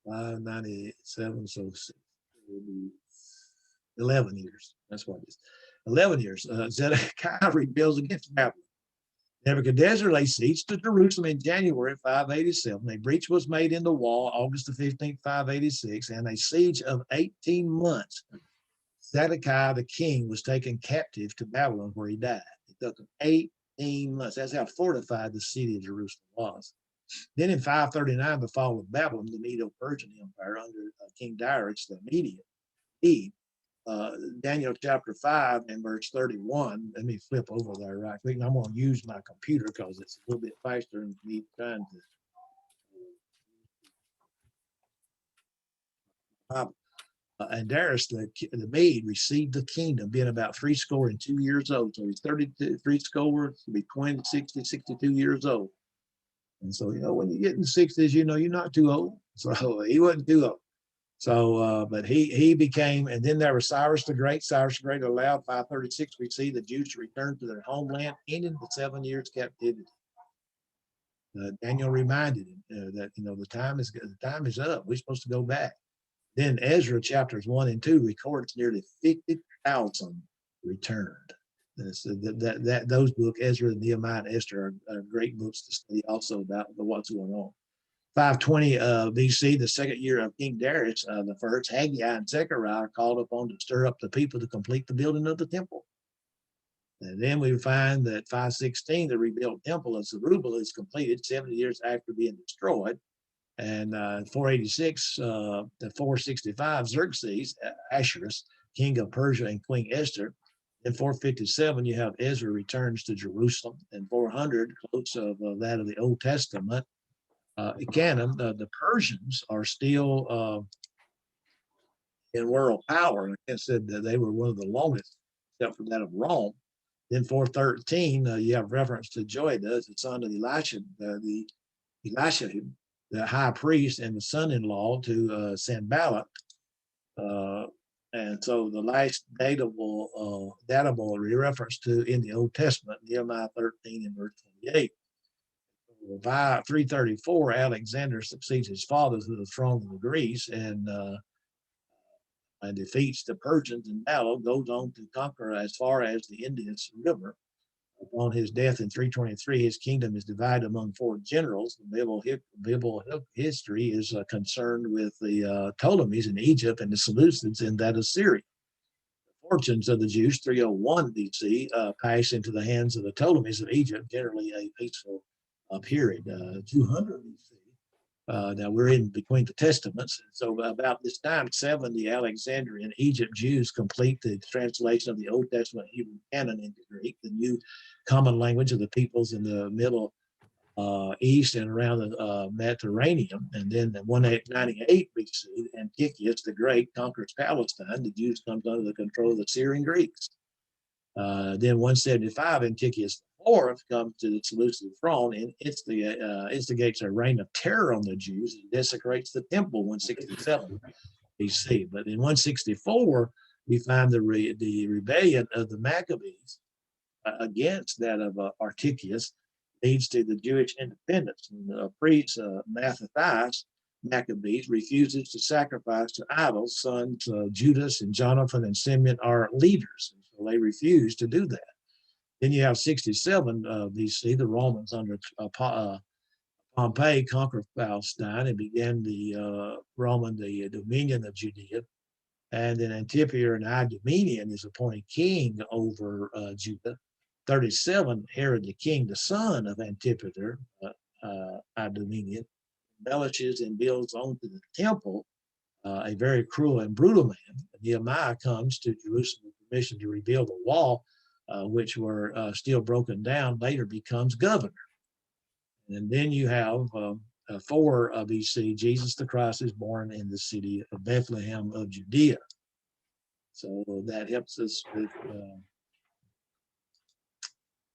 597, so 11 years. That's what it is. 11 years. Zedekiah rebels against Babylon. Nebuchadnezzar laid siege to Jerusalem in January 587. A breach was made in the wall August the 15th, 586, and a siege of 18 months. Zedekiah the king was taken captive to Babylon, where he died. It took him 18 months. That's how fortified the city of Jerusalem was. Then in 539, the fall of Babylon, the Medo-Persian Empire under King Darius the Median, Daniel chapter 5 and verse 31. Let me flip over there right quick. I'm going to use my computer because it's a little bit faster than me trying to. And Darius the Mede received the kingdom, being about 62 years old. So he's 33 score, to be 20, 60, 62 years old. And so, when you get in the 60s, you're not too old. So he wasn't too old. So, but he became, and then there was Cyrus the Great. Cyrus the Great allowed 536 BC the Jews to return to their homeland, ending the 7 years captivity. Daniel reminded him that the time is up. We're supposed to go back. Then Ezra chapters 1 and 2 records nearly 50,000 returned. Those books, Ezra, Nehemiah, and Esther, are great books to study also about what's going on. 520 BC, the second year of King Darius the first, Haggai and Zechariah are called upon to stir up the people to complete the building of the temple. And then we find that 516, the rebuilt temple of Zerubbabel is completed 70 years after being destroyed. And 486 to 465, Xerxes, Ahasuerus, king of Persia, and Queen Esther. In 457, you have Ezra returns to Jerusalem. And 400, close of that of the Old Testament canon, the Persians are still in world power. And I said that they were one of the longest, except for that of Rome. Then 413, you have reference to Joiada, the son of Elisha, the high priest and the son-in-law to Sanballat. And so the last datable reference to in the Old Testament, Nehemiah 13 and verse 28. By 334, Alexander succeeds his father to the throne of the Greeks and defeats the Persians in battle, goes on to conquer as far as the Indus River. Upon his death in 323, his kingdom is divided among 4 generals. The biblical history is concerned with the Ptolemies in Egypt and the Seleucids in that of Syria. The fortunes of the Jews, 301 BC, pass into the hands of the Ptolemies of Egypt, generally a peaceful period. 200 BC. Now we're in between the testaments. So about this time, 70 Alexandrian Egypt Jews complete the translation of the Old Testament Hebrew canon into Greek, the new common language of the peoples in the Middle East and around the Mediterranean. And then in 198 BC, Antiochus the Great conquers Palestine. The Jews come under the control of the Syrian Greeks. Then 175, Antiochus 64 comes to the Seleucid throne and instigates a reign of terror on the Jews and desecrates the temple 167 BC. But in 164, we find the rebellion of the Maccabees against that of Articius leads to the Jewish independence. And the priest Mattathias Maccabees refuses to sacrifice to idols. Sons Judas and Jonathan and Simeon are leaders, so they refuse to do that. Then you have 67 BC, the Romans under Pompey conquered Palestine and began the dominion of Judea. And then Antipater and Idumean is appointed king over Judah. 37, Herod the king, the son of Antipater, Idumean, embellishes and builds onto the temple, a very cruel and brutal man. Nehemiah comes to Jerusalem with permission to rebuild the wall, which were still broken down, later becomes governor. And then you have 4 BC, Jesus the Christ is born in the city of Bethlehem of Judea. So that helps us with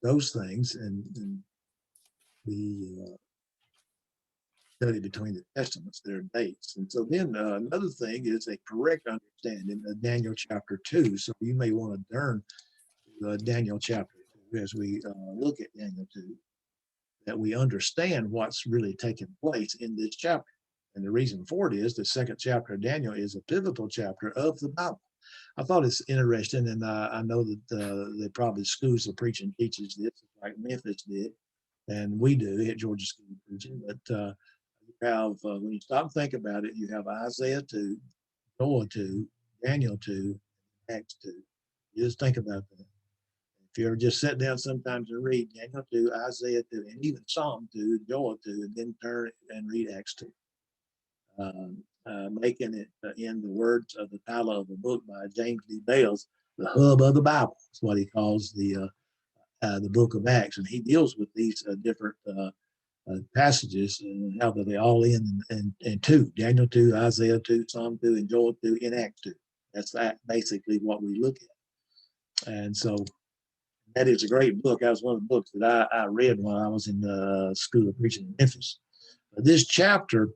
those things and the study between the testaments, their dates. And so then another thing is a correct understanding of Daniel chapter 2. So you may want to turn Daniel chapter 2 as we look at Daniel 2, that we understand what's really taking place in this chapter. And the reason for it is the 2nd chapter of Daniel is a pivotal chapter of the Bible. I thought it's interesting, and I know that they probably schools of preaching teaches this, like Memphis did, and we do at Georgia School of Preaching. But you have, when you stop and think about it, you have Isaiah 2, Joel 2, Daniel 2, Acts 2. You just think about that. If you ever just sit down sometimes and read Daniel 2, Isaiah 2, and even Psalm 2, Joel 2, and then turn and read Acts 2. Making it, in the words of the title of the book by James D. Bales, the hub of the Bible. That's what he calls the book of Acts. And he deals with these different passages and how they all end in 2, Daniel 2, Isaiah 2, Psalm 2, and Joel 2, in Acts 2. That's basically what we look at. And so that is a great book. That was one of the books that I read while I was in the School of Preaching in Memphis. This chapter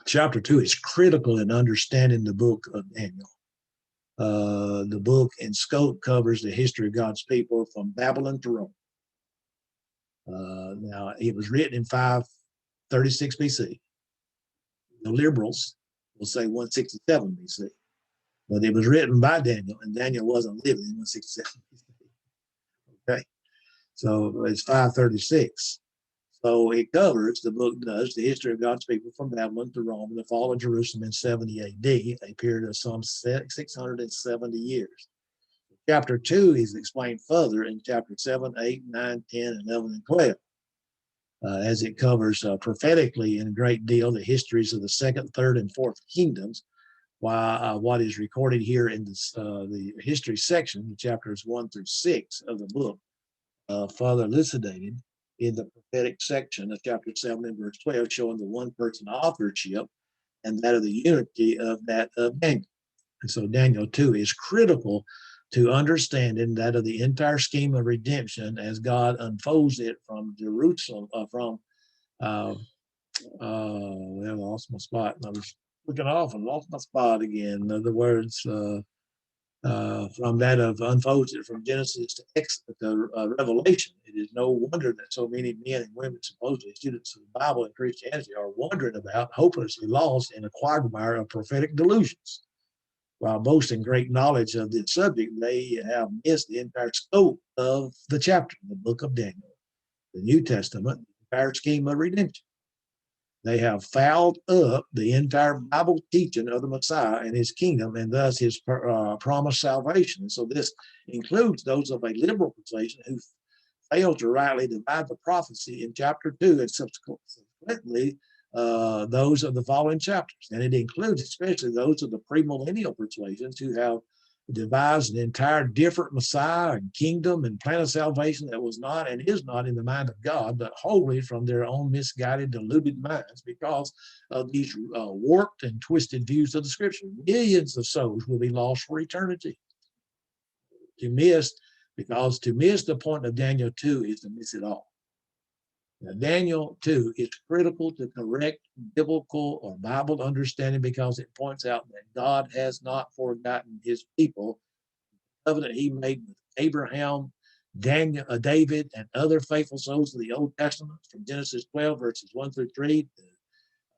2 is critical in understanding the book of Daniel. The book in scope covers the history of God's people from Babylon to Rome. Now, it was written in 536 BC. The liberals will say 167 BC, but it was written by Daniel, and Daniel wasn't living in 167 BC. Okay, so it's 536. So it covers, the book does, the history of God's people from Babylon to Rome and the fall of Jerusalem in 70 AD, a period of some 670 years. Chapter 2 is explained further in chapter 7, 8, 9, 10, 11, and 12, as it covers prophetically in a great deal the histories of the 2nd, 3rd, and 4th kingdoms, while what is recorded here in this, the history section, chapters 1 through 6 of the book, further elucidated in the prophetic section of chapter 7 and verse 12, showing the one person authorship and that of the unity of that of Daniel. And so Daniel 2 is critical to understanding that of the entire scheme of redemption as God unfolds it from Jerusalem, I lost my spot. I was looking off and lost my spot again. In other words, from that of unfolds it from Genesis to Revelation. It is no wonder that so many men and women, supposedly students of the Bible and Christianity, are wondering about, hopelessly lost in a quagmire of prophetic delusions. While boasting great knowledge of this subject, they have missed the entire scope of the chapter, the book of Daniel, the New Testament, the entire scheme of redemption. They have fouled up the entire Bible teaching of the Messiah and his kingdom, and thus his promised salvation. So this includes those of a liberal persuasion who fail to rightly divide the prophecy in chapter 2 and subsequently those of the following chapters. And it includes especially those of the premillennial persuasions who have devised an entire different Messiah and kingdom and plan of salvation that was not and is not in the mind of God, but wholly from their own misguided, deluded minds because of these warped and twisted views of the scripture. Millions of souls will be lost for eternity. To miss because to miss the point of Daniel 2 is to miss it all. Now, Daniel 2 is critical to correct biblical or Bible understanding because it points out that God has not forgotten his people, the covenant he made with Abraham, Daniel, David, and other faithful souls of the Old Testament, from Genesis 12, verses 1 through 3,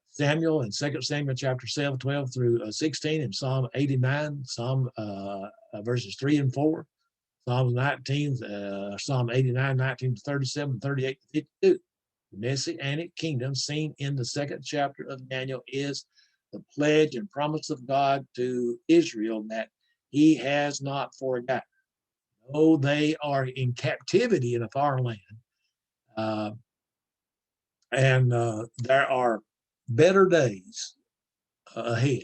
Samuel and 2 Samuel chapter 7, 12 through 16, and Psalm 89, Psalm verses 3 and 4, Psalm 19, Psalm 89, 19 to 37, 38 to 52. The Messianic kingdom seen in the second chapter of Daniel is the pledge and promise of God to Israel that he has not forgotten. Though they are in captivity in a foreign land, and there are better days ahead.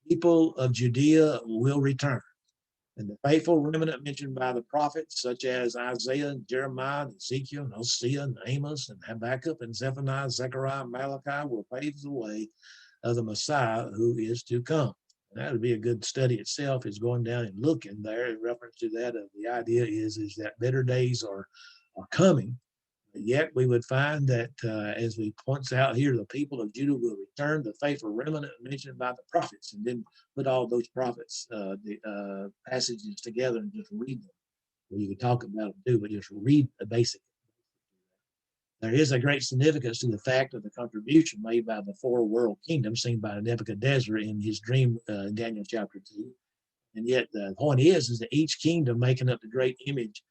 People of Judea will return. And the faithful remnant mentioned by the prophets, such as Isaiah, Jeremiah, Ezekiel, Hosea, and Amos, and Habakkuk, and Zephaniah, Zechariah, and Malachi, will pave the way of the Messiah who is to come. And that would be a good study itself, is going down and looking there in reference to that. The idea is that better days are coming. Yet we would find that, as we points out here, the people of Judah will return, the faithful remnant mentioned by the prophets, and then put all those prophets, the passages together and just read them. Well, you could talk about them too, but just read the basic. There is a great significance to the fact of the contribution made by the four world kingdoms seen by Nebuchadnezzar in his dream, Daniel chapter 2. And yet the point is that each kingdom making up the great image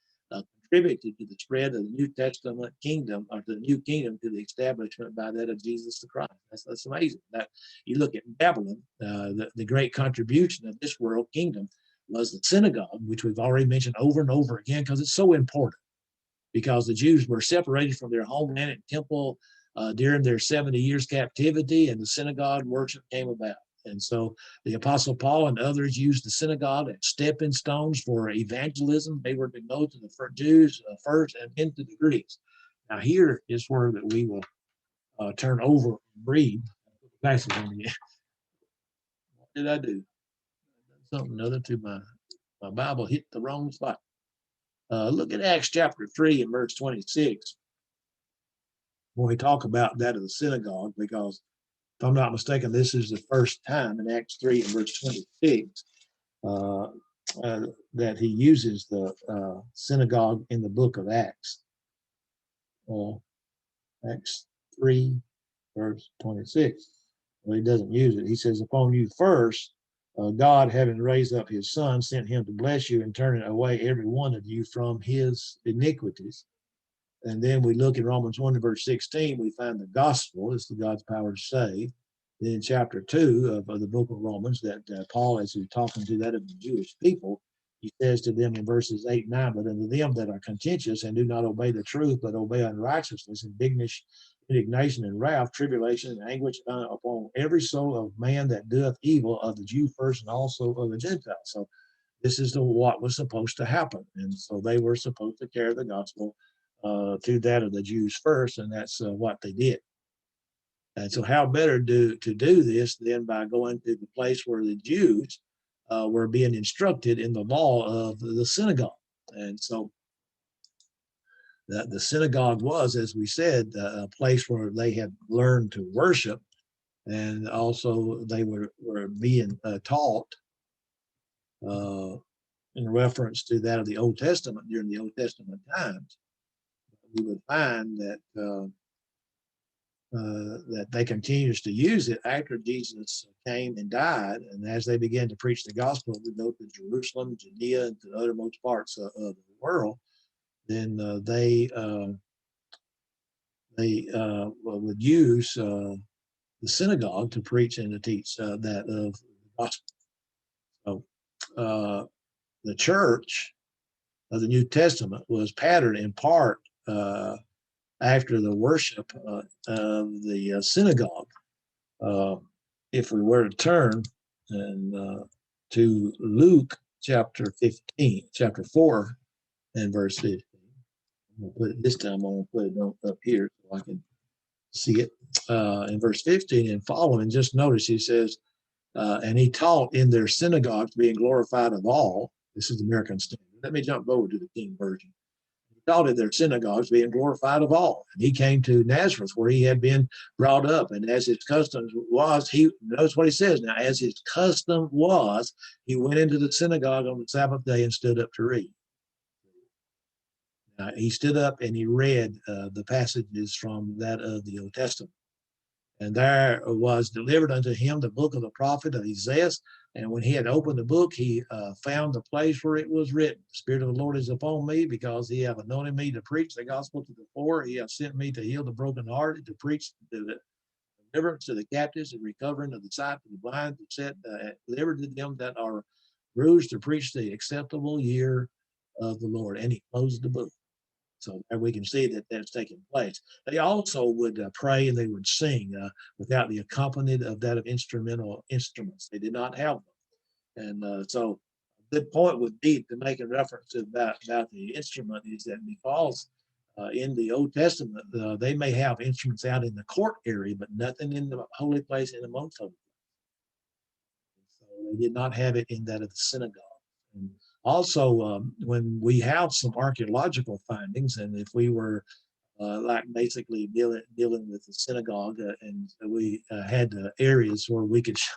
contributed to the spread of the New Testament kingdom, or the new kingdom, to the establishment by that of Jesus the Christ. That's amazing. That you look at Babylon, the great contribution of this world kingdom was the synagogue, which we've already mentioned over and over again, because it's so important. Because the Jews were separated from their homeland and temple during their 70 years captivity, and the synagogue worship came about. And so the Apostle Paul and others used the synagogue as stepping stones for evangelism. They were to go to the Jews first and into the Greeks. Now here is where that we will turn over and read. What did I do? Something other to my Bible hit the wrong spot. Look at Acts chapter 3 and verse 26. When we talk about that of the synagogue, because if I'm not mistaken, this is the first time in Acts 3 and verse 26 that he uses the synagogue in the book of Acts. Acts 3, verse 26. Well, he doesn't use it. He says, upon you first, God, having raised up his son, sent him to bless you and turn away every one of you from his iniquities. And then we look in Romans 1 verse 16, we find the gospel is the God's power to save. Then in chapter 2 of the book of Romans, that Paul, as he's talking to that of the Jewish people, he says to them in verses 8 and 9, but unto them that are contentious and do not obey the truth, but obey unrighteousness, indignation and wrath, tribulation and anguish upon every soul of man that doeth evil, of the Jew first and also of the Gentile. So this is what was supposed to happen. And so they were supposed to carry the gospel to that of the Jews first, and that's what they did. And so how better to do this than by going to the place where the Jews were being instructed in the law of the synagogue. And so the synagogue was, as we said, a place where they had learned to worship, and also they were being taught in reference to that of the Old Testament during the Old Testament times. We would find that that they continues to use it after Jesus came and died, and as they began to preach the gospel, we go to Jerusalem, Judea, and to the uttermost parts of the world. Then they would use the synagogue to preach and to teach that of the gospel. So the church of the New Testament was patterned in part after the worship of the synagogue. If we were to turn to Luke chapter 4 and verse 15. I'm going to put it this time, I'm going to put it up here so I can see it. In verse 15 and following, just notice he says, and he taught in their synagogues, being glorified of all. This is the American Standard. Let me jump over to the King Version. He called it their synagogues being glorified of all. And he came to Nazareth where he had been brought up. And as his custom was, he notice what he says now, as his custom was, he went into the synagogue on the Sabbath day and stood up to read. He stood up and he read the passages from that of the Old Testament. And there was delivered unto him the book of the prophet of Isaiah. And when he had opened the book, he found the place where it was written, the Spirit of the Lord is upon me, because he hath anointed me to preach the gospel to the poor. He hath sent me to heal the brokenhearted, to preach the deliverance to the captives, and recovering of the sight to the blind, to set liberty to them that are bruised, to preach the acceptable year of the Lord. And he closed the book. So there we can see that that's taking place. They also would pray and they would sing without the accompaniment of that of instrumental instruments. They did not have them. And so a good point would be to make a reference to about the instrument is that because in the Old Testament, they may have instruments out in the court area, but nothing in the holy place in the most holy place. So they did not have it in that of the synagogue. And also, when we have some archaeological findings, and if we were like basically dealing with the synagogue, and we had areas where we could show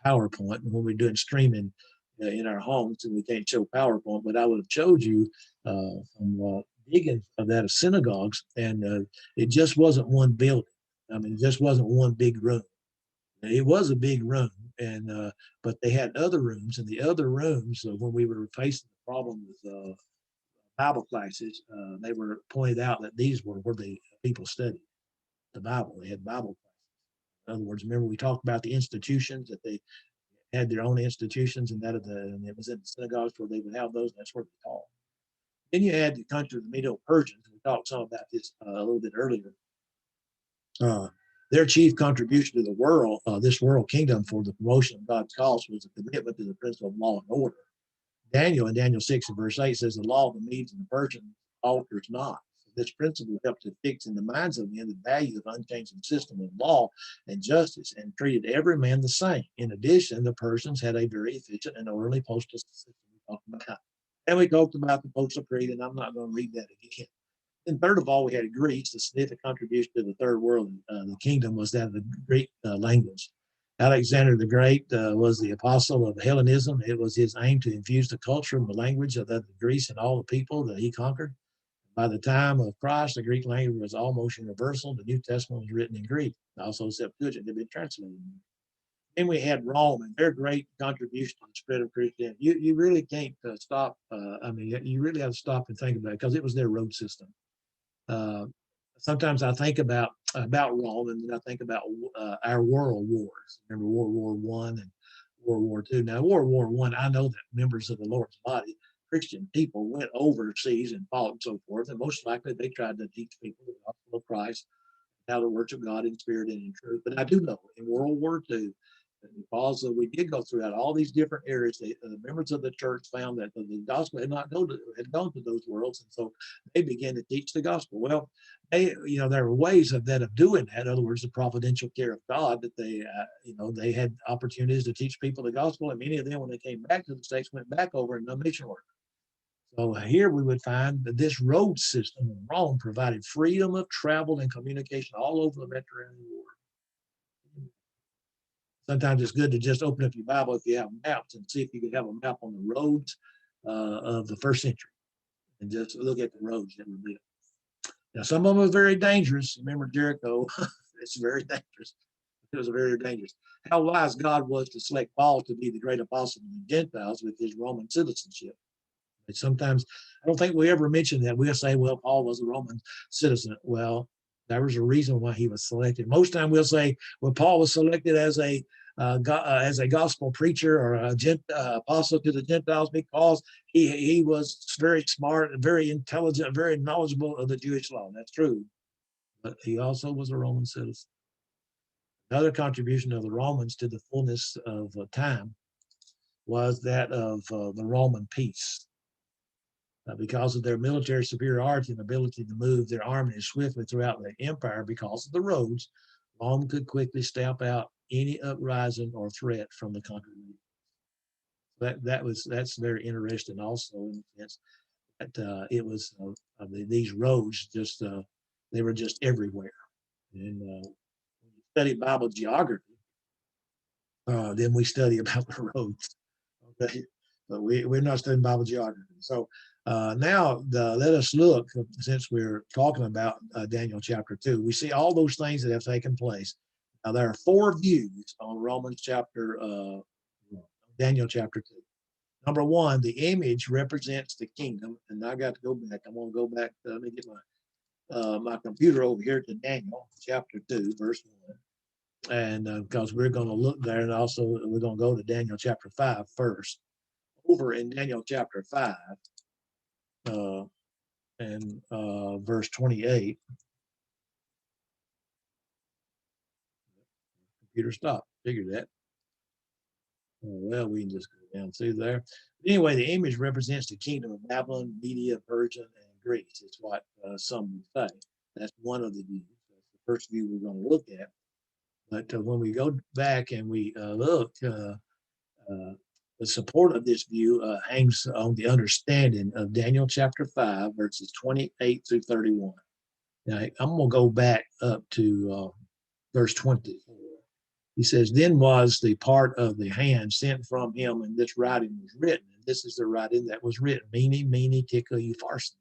PowerPoint, and when we're doing streaming in our homes, and we can't show PowerPoint, but I would have showed you some digging of that of synagogues, and it just wasn't one building. I mean, it just wasn't one big room. It was a big room, and but they had other rooms, and the other rooms, when we were facing the problem with Bible classes, they were pointed out that these were where the people studied the Bible. They had Bible classes. In other words, remember we talked about the institutions, that they had their own institutions, and and it was in the synagogues where they would have those. And that's where they taught. Then you had the country of the Medo-Persians. We talked some about this a little bit earlier. Their chief contribution to the world, this world kingdom, for the promotion of God's cause was a commitment to the principle of law and order. Daniel in Daniel 6 and verse 8 says, the law of the Medes and the Persians alters not. So this principle helped to fix in the minds of men the value of unchanging system of law and justice, and treated every man the same. In addition, the Persians had a very efficient and orderly postal system we talked about. And we talked about the postal creed, and I'm not going to read that again. And third of all, we had Greece. The significant contribution to the third world, the kingdom, was that of the Greek language. Alexander the Great was the apostle of Hellenism. It was his aim to infuse the culture and the language of Greece and all the people that he conquered. By the time of Christ, the Greek language was almost universal. The New Testament was written in Greek. Also, Septuagint had been translated. Then we had Rome and their great contribution to the spread of Christianity. You really can't stop. You really have to stop and think about it, because it was their road system. Sometimes I think about Rome, and then I think about our world wars. Remember World War I and World War II. Now, World War I, I know that members of the Lord's body, Christian people, went overseas and fought and so forth, and most likely they tried to teach people the gospel of Christ, how the works of God in spirit and in truth. But I do know in World War II, because we did go throughout all these different areas, the members of the church found that the gospel had gone to those worlds, and so they began to teach the gospel. Well, there were ways of doing that. In other words, the providential care of God, that they had opportunities to teach people the gospel, and many of them, when they came back to the States, went back over and done mission work. So here we would find that this road system in Rome provided freedom of travel and communication all over the Mediterranean world. Sometimes it's good to just open up your Bible if you have maps and see if you could have a map on the roads of the first century, and just look at the roads that were built. Now, some of them are very dangerous. Remember Jericho? It's very dangerous. It was very dangerous. How wise God was to select Paul to be the great apostle of the Gentiles with his Roman citizenship. But sometimes, I don't think we ever mention that. We'll say, well, Paul was a Roman citizen. Well, there was a reason why he was selected. Most time we'll say, well, Paul was selected as a gospel preacher or a apostle to the Gentiles because he was very smart and very intelligent, very knowledgeable of the Jewish law. That's true. But he also was a Roman citizen. Another contribution of the Romans to the fullness of time was that of the Roman peace. Because of their military superiority and ability to move their armies swiftly throughout the empire because of the roads, Rome could quickly stamp out any uprising or threat from the conquered. That's very interesting also in the sense that it was these roads just they were just everywhere. And when you study Bible geography, then we study about the roads. Okay, but we're not studying Bible geography. So now let us look, since we're talking about Daniel chapter 2. We see all those things that have taken place. Now there are 4 views on Daniel chapter 2. Number 1, the image represents the kingdom, and I got to go back. I'm going to go back. Let me get my computer over here to Daniel chapter 2, verse 1. And because we're going to look there, and also we're going to go to Daniel chapter 5 first. Over in Daniel chapter 5 and verse 28. Computer stopped. Figured that. Well, we can just go down through there. Anyway, the image represents the kingdom of Babylon, Media, Persia, and Greece. It's what some would say. That's one of the views. That's the first view we're going to look at. But when we go back and we look, the support of this view hangs on the understanding of Daniel chapter 5, verses 28 through 31. Now, I'm going to go back up to verse 24. He says, then was the part of the hand sent from him, and this writing was written. And this is the writing that was written. Mene, mene, tekel, upharsin.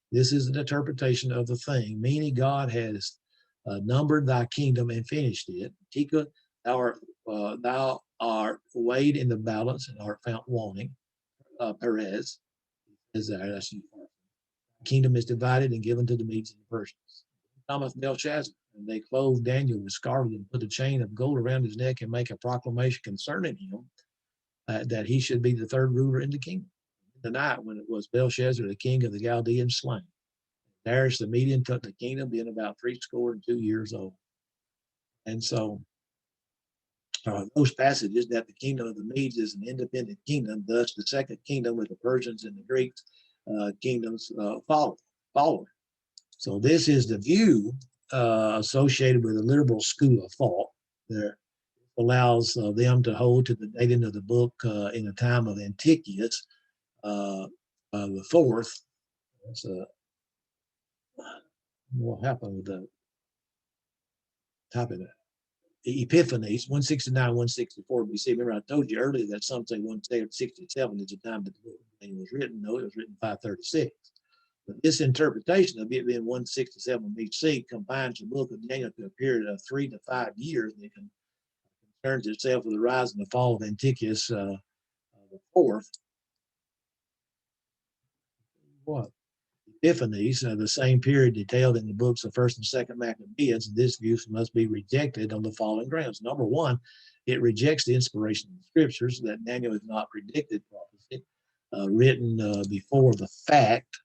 This is an interpretation of the thing. Mene, God has numbered thy kingdom and finished it. Tekel, thou art weighed in the balance and art found wanting. Perez is there. That's upharsin. The kingdom is divided and given to the Medes and the Persians. Cometh Belshazzar, and they clothed Daniel with scarlet and put a chain of gold around his neck and make a proclamation concerning him that he should be the third ruler in the kingdom. The night when it was Belshazzar, the king of the Chaldeans, slain. Darius the Median took the kingdom, being about 62 years old. And so those passages that the kingdom of the Medes is an independent kingdom, thus the second kingdom with the Persians and the Greeks kingdoms follow. So this is the view associated with the liberal school of thought that allows them to hold to the dating of the book in the time of Antiochus the fourth. What happened with the type of that? Epiphanes, 169, 164 BC. Remember, I told you earlier that some say 167 is the time that the book was written. No, it was written 536. But this interpretation of it being 167 BC combines the book of Daniel to a period of 3 to 5 years, and it concerns itself with the rise and the fall of Antiochus the fourth. What? Epiphanes, the same period detailed in the books of First and Second Maccabees. This view must be rejected on the following grounds. Number 1, it rejects the inspiration of the scriptures, that Daniel is not predicted prophecy written before the fact,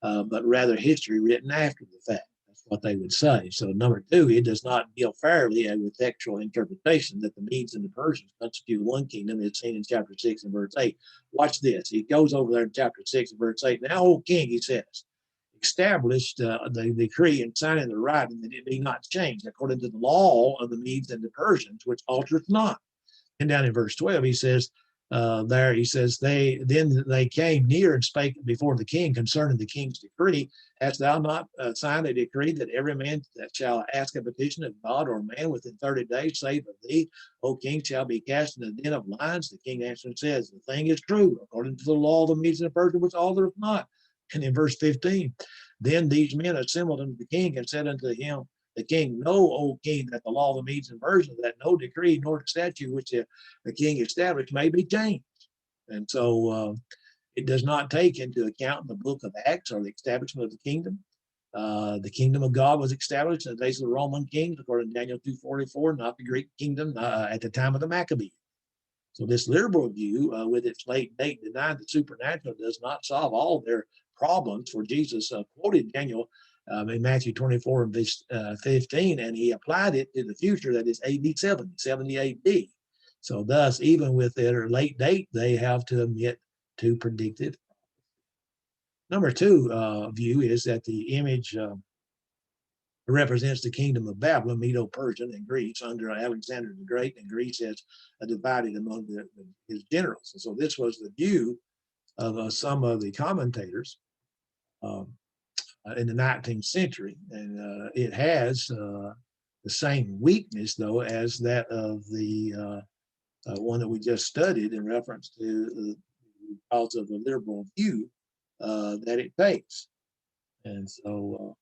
but rather history written after the fact. That's what they would say. So number 2, it does not deal fairly with textual interpretation that the Medes and the Persians constitute one kingdom. It's seen in chapter 6 and verse 8. Watch this. He goes over there in chapter 6 and verse 8. Now, O king, he says, established the decree and signing the writing that it be not changed according to the law of the Medes and the Persians, which altereth not. And down in verse 12, he says, they came near and spake before the king concerning the king's decree. Hast thou not signed a decree that every man that shall ask a petition of God or man within 30 days, save of thee, O king, shall be cast in the den of lions? The king answered and says, the thing is true, according to the law of the Medes and the Persians, which altereth not. And in verse 15, then these men assembled unto the king and said unto him, the king, know, O king, that the law of the Medes and Persians, that no decree nor statute which the king established may be changed. And so it does not take into account the book of Acts or the establishment of the kingdom. The kingdom of God was established in the days of the Roman kings, according to Daniel 2:44, not the Greek kingdom at the time of the Maccabees. So this liberal view, with its late date, denied the supernatural, does not solve all their problems. For Jesus quoted Daniel in Matthew 24 and verse 15, and he applied it to the future, that is AD 70 AD. So thus, even with their late date, they have to admit to predicted. Number 2 view is that the image represents the kingdom of Babylon, Medo-Persian, and Greece under Alexander the Great, and Greece has divided among his generals. And so this was the view of some of the commentators in the 19th century, and it has the same weakness, though, as that of the one that we just studied in reference to because of the liberal view that it takes. And so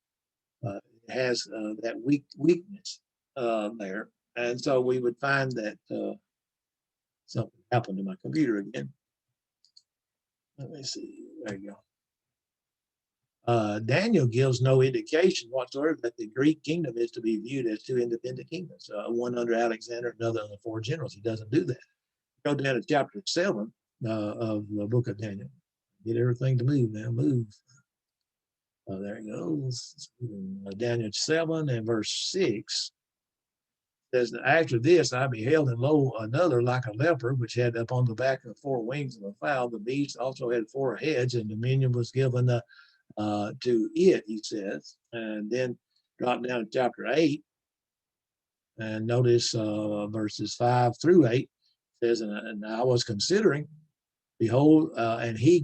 it has that weakness there. And so we would find that something happened to my computer again. Let me see. There you go. Daniel gives no indication whatsoever that the Greek kingdom is to be viewed as two independent kingdoms, one under Alexander, another under 4 generals. He doesn't do that. Go down to chapter 7 of the book of Daniel. Get everything to move now. Move. There it goes. Daniel 7 and verse 6 says, after this I beheld, and lo, another like a leopard, which had upon the back of 4 wings of a fowl. The beast also had 4 heads, and dominion was given to it, he says. And then drop down to chapter 8 and notice verses 5 through 8 says, and I was considering, behold, and he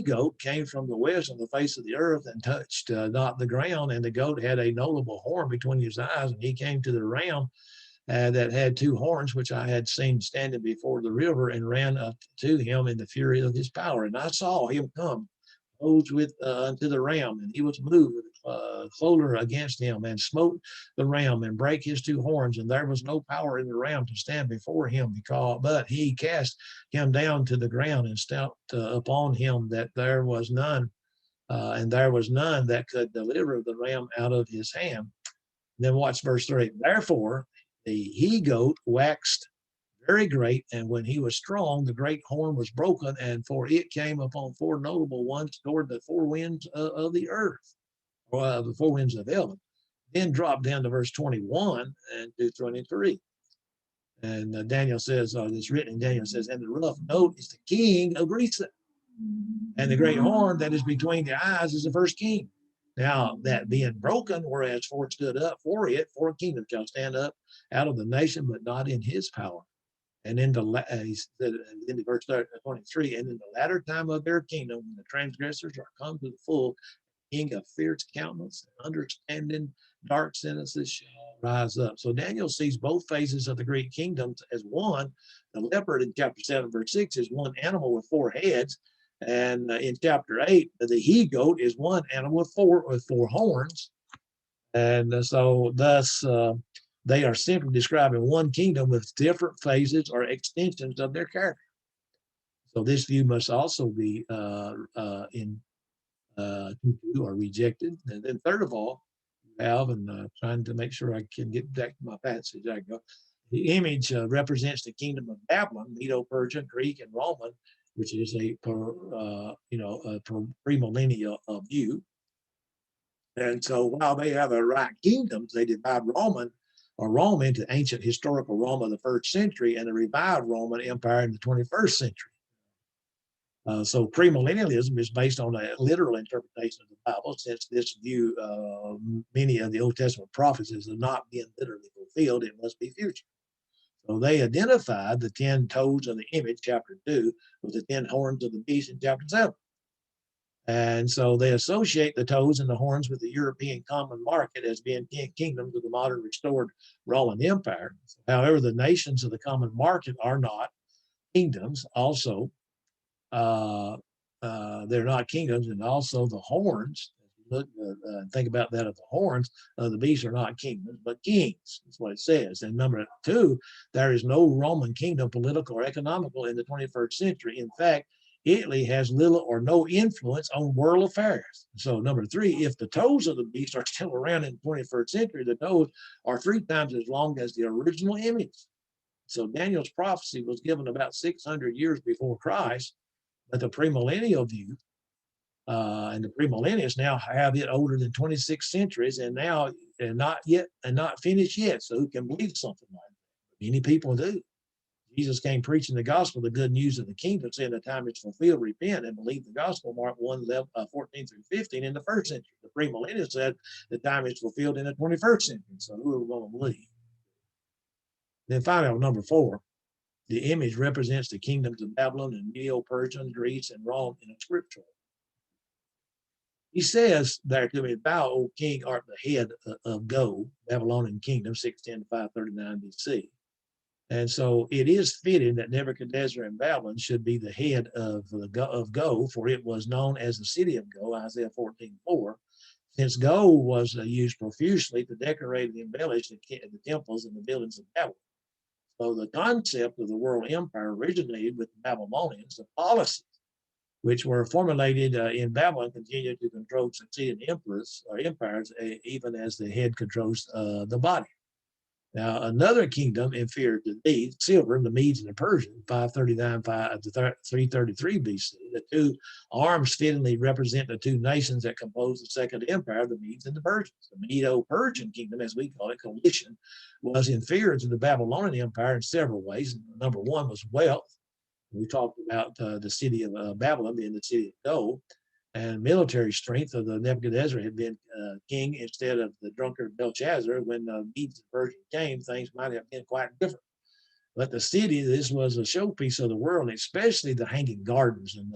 goat came from the west on the face of the earth and touched not the ground, and the goat had a notable horn between his eyes, and he came to the ram that had 2 horns, which I had seen standing before the river, and ran up to him in the fury of his power. And I saw him come opposed with unto the ram, and he was moved with choler against him, and smote the ram and brake his 2 horns, and there was no power in the ram to stand before him, but he cast him down to the ground and stamped upon him that there was none, and there was none that could deliver the ram out of his hand. Then watch verse 3. Therefore the he-goat waxed very great, and when he was strong, the great horn was broken, and for it came upon 4 notable ones toward the 4 winds of the earth, or the 4 winds of heaven. Then drop down to verse 21 and to 23. And Daniel says, it's written in Daniel says, and the rough note is the king of Greece, and the great horn that is between the eyes is the first king. Now that being broken, whereas 4 stood up for it, 4 kingdoms shall stand up out of the nation, but not in his power. And in the verse 23, and in the latter time of their kingdom, when the transgressors are come to the full, king of fierce countenance and understanding dark sentences shall rise up. So Daniel sees both phases of the Greek kingdoms as one. The leopard in chapter 7, verse 6 is one animal with 4 heads. And in chapter 8, the he-goat is one animal with four horns. And so thus, they are simply describing one kingdom with different phases or extensions of their character. So this view must also be or rejected. And then third of all, you have, and trying to make sure I can get back to my passage. I go. The image represents the kingdom of Babylon, Medo-Persian, Greek, and Roman, which is a premillennial view. And so while they have a right kingdoms, they divide Rome into ancient historical Rome of the 1st century and the revived Roman Empire in the 21st century. So premillennialism is based on a literal interpretation of the Bible, since this view, many of the Old Testament prophecies are not being literally fulfilled, it must be future. So they identified the 10 toes of the image, chapter 2, with the 10 horns of the beast in chapter 7. And so they associate the toes and the horns with the European common market as being kingdoms of the modern restored Roman Empire. However, the nations of the common market are not kingdoms. Also, they're not kingdoms, and also the horns. Look, think about that. Of the horns of the beast are not kingdoms, but kings. That's what it says. And number 2, there is no Roman kingdom, political or economical, in the 21st century. In fact, Italy has little or no influence on world affairs. So number 3, if the toes of the beast are still around in the 21st century, the toes are 3 times as long as the original image. So Daniel's prophecy was given about 600 years before Christ, but the premillennial view, and the premillennialists now have it older than 26 centuries, and now not finished yet. So who can believe something like that? Many people do. Jesus came preaching the gospel, the good news of the kingdom, saying the time is fulfilled, repent and believe the gospel, Mark 1:14 through 15 in the first century. The premillennial said the time is fulfilled in the 21st century. So who are we going to believe? Then finally, number 4, the image represents the kingdoms of Babylon and Medo-Persia, Greece, and Rome in a scripture. He says there to me, thou, O king, art the head of Go, Babylonian kingdom, 610 to 539 BC. And so it is fitting that Nebuchadnezzar in Babylon should be the head of Go, for it was known as the city of Go, Isaiah 14:4. Since gold was used profusely to decorate and embellish the temples and the buildings of Babylon. So the concept of the world empire originated with the Babylonians. The policies which were formulated in Babylon continued to control succeeding emperors or empires, even as the head controls the body. Now, another kingdom inferior to these, silver, the Medes and the Persians, 539 to 333 BC. The two arms fittingly represent the two nations that compose the Second Empire, the Medes and the Persians. The Medo-Persian kingdom, as we call it, coalition, was inferior to the Babylonian Empire in several ways. Number one was wealth. We talked about the city of Babylon being the city of gold, and military strength of the Nebuchadnezzar had been king instead of the drunkard Belshazzar. When the Medes and Persians came, things might have been quite different. But the city, this was a showpiece of the world, especially the hanging gardens, and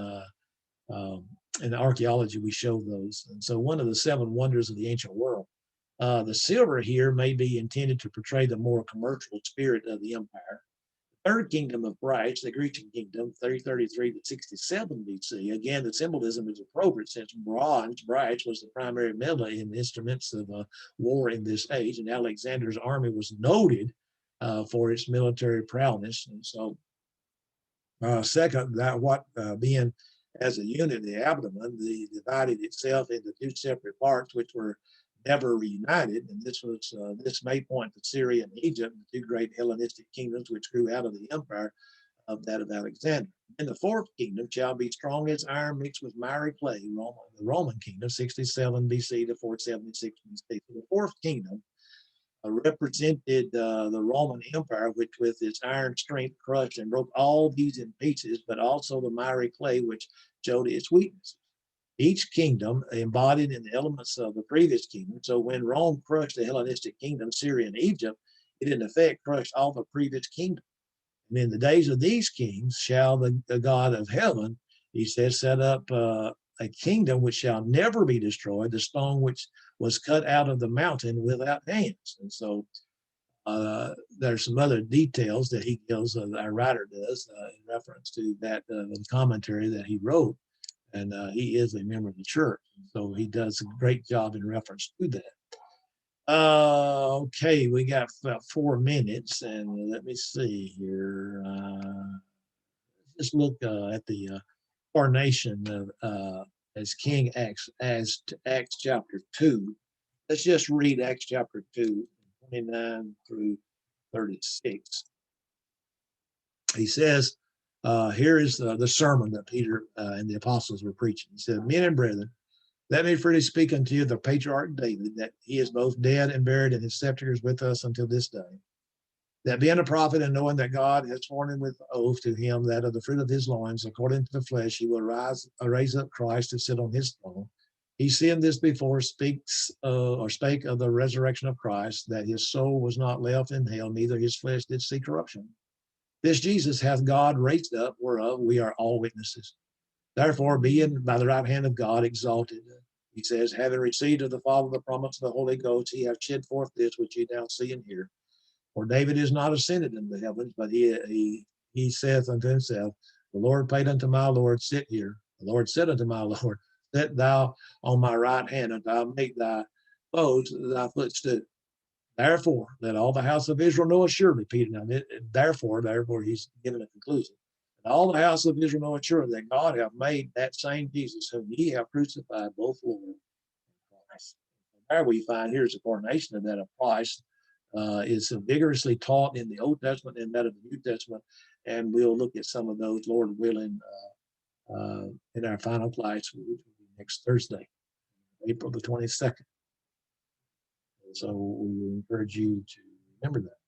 in archaeology we show those. And so one of the 7 wonders of the ancient world. The silver here may be intended to portray the more commercial spirit of the empire. Third kingdom of Brights, the Grecian kingdom, 333 to 67 BC. Again, the symbolism is appropriate since bronze, Brights, was the primary metal in instruments of war in this age, and Alexander's army was noted for its military prowess. And so, second, that what being as a unit, the abdomen, divided itself into 2 separate parts, which were never reunited, and this may point to Syria and Egypt, the 2 great Hellenistic kingdoms which grew out of the empire of that of Alexander. And the 4th kingdom shall be strong as iron mixed with miry clay, the Roman kingdom, 67 BC to 476 BC. So the 4th kingdom represented the Roman Empire, which with its iron strength crushed and broke all these in pieces, but also the miry clay, which showed its weaknesses. Each kingdom embodied in the elements of the previous kingdom. So when Rome crushed the Hellenistic kingdom, Syria and Egypt, it in effect crushed all the previous kingdoms. And in the days of these kings shall the God of heaven, he says, set up a kingdom which shall never be destroyed, the stone which was cut out of the mountain without hands. And so there's some other details that he gives, our writer does, in reference to that commentary that he wrote. And he is a member of the church. So he does a great job in reference to that. Okay, we got about 4 minutes, and let me see here. Just look at the coronation of as King Acts, Acts chapter 2. Let's just read Acts chapter 2, 29 through 36. He says, here is the sermon that Peter and the apostles were preaching. He said, men and brethren, let me freely speak unto you the patriarch David, that he is both dead and buried, and his sepulchre is with us until this day. That being a prophet, and knowing that God has sworn him with oath to him that of the fruit of his loins, according to the flesh, he will raise up Christ to sit on his throne. He seeing this before spake of the resurrection of Christ, that his soul was not left in hell, neither his flesh did see corruption. This Jesus hath God raised up, whereof we are all witnesses. Therefore, being by the right hand of God exalted, he says, having received of the Father the promise of the Holy Ghost, he hath shed forth this which ye now see and hear. For David is not ascended into the heavens, but he saith unto himself, the Lord prayed unto my Lord, sit here. The Lord said unto my Lord, sit thou on my right hand, and I'll make thy foes thy footstool. Therefore, let all the house of Israel know assuredly, Peter. Now, therefore, he's giving a conclusion. And all the house of Israel know assuredly that God hath made that same Jesus, whom ye have crucified, both Lord and Christ. There we find here's the coronation of that of Christ. Is vigorously taught in the Old Testament and that of the New Testament, and we'll look at some of those, Lord willing, in our final class, which will be next Thursday, April the 22nd. So we encourage you to remember that.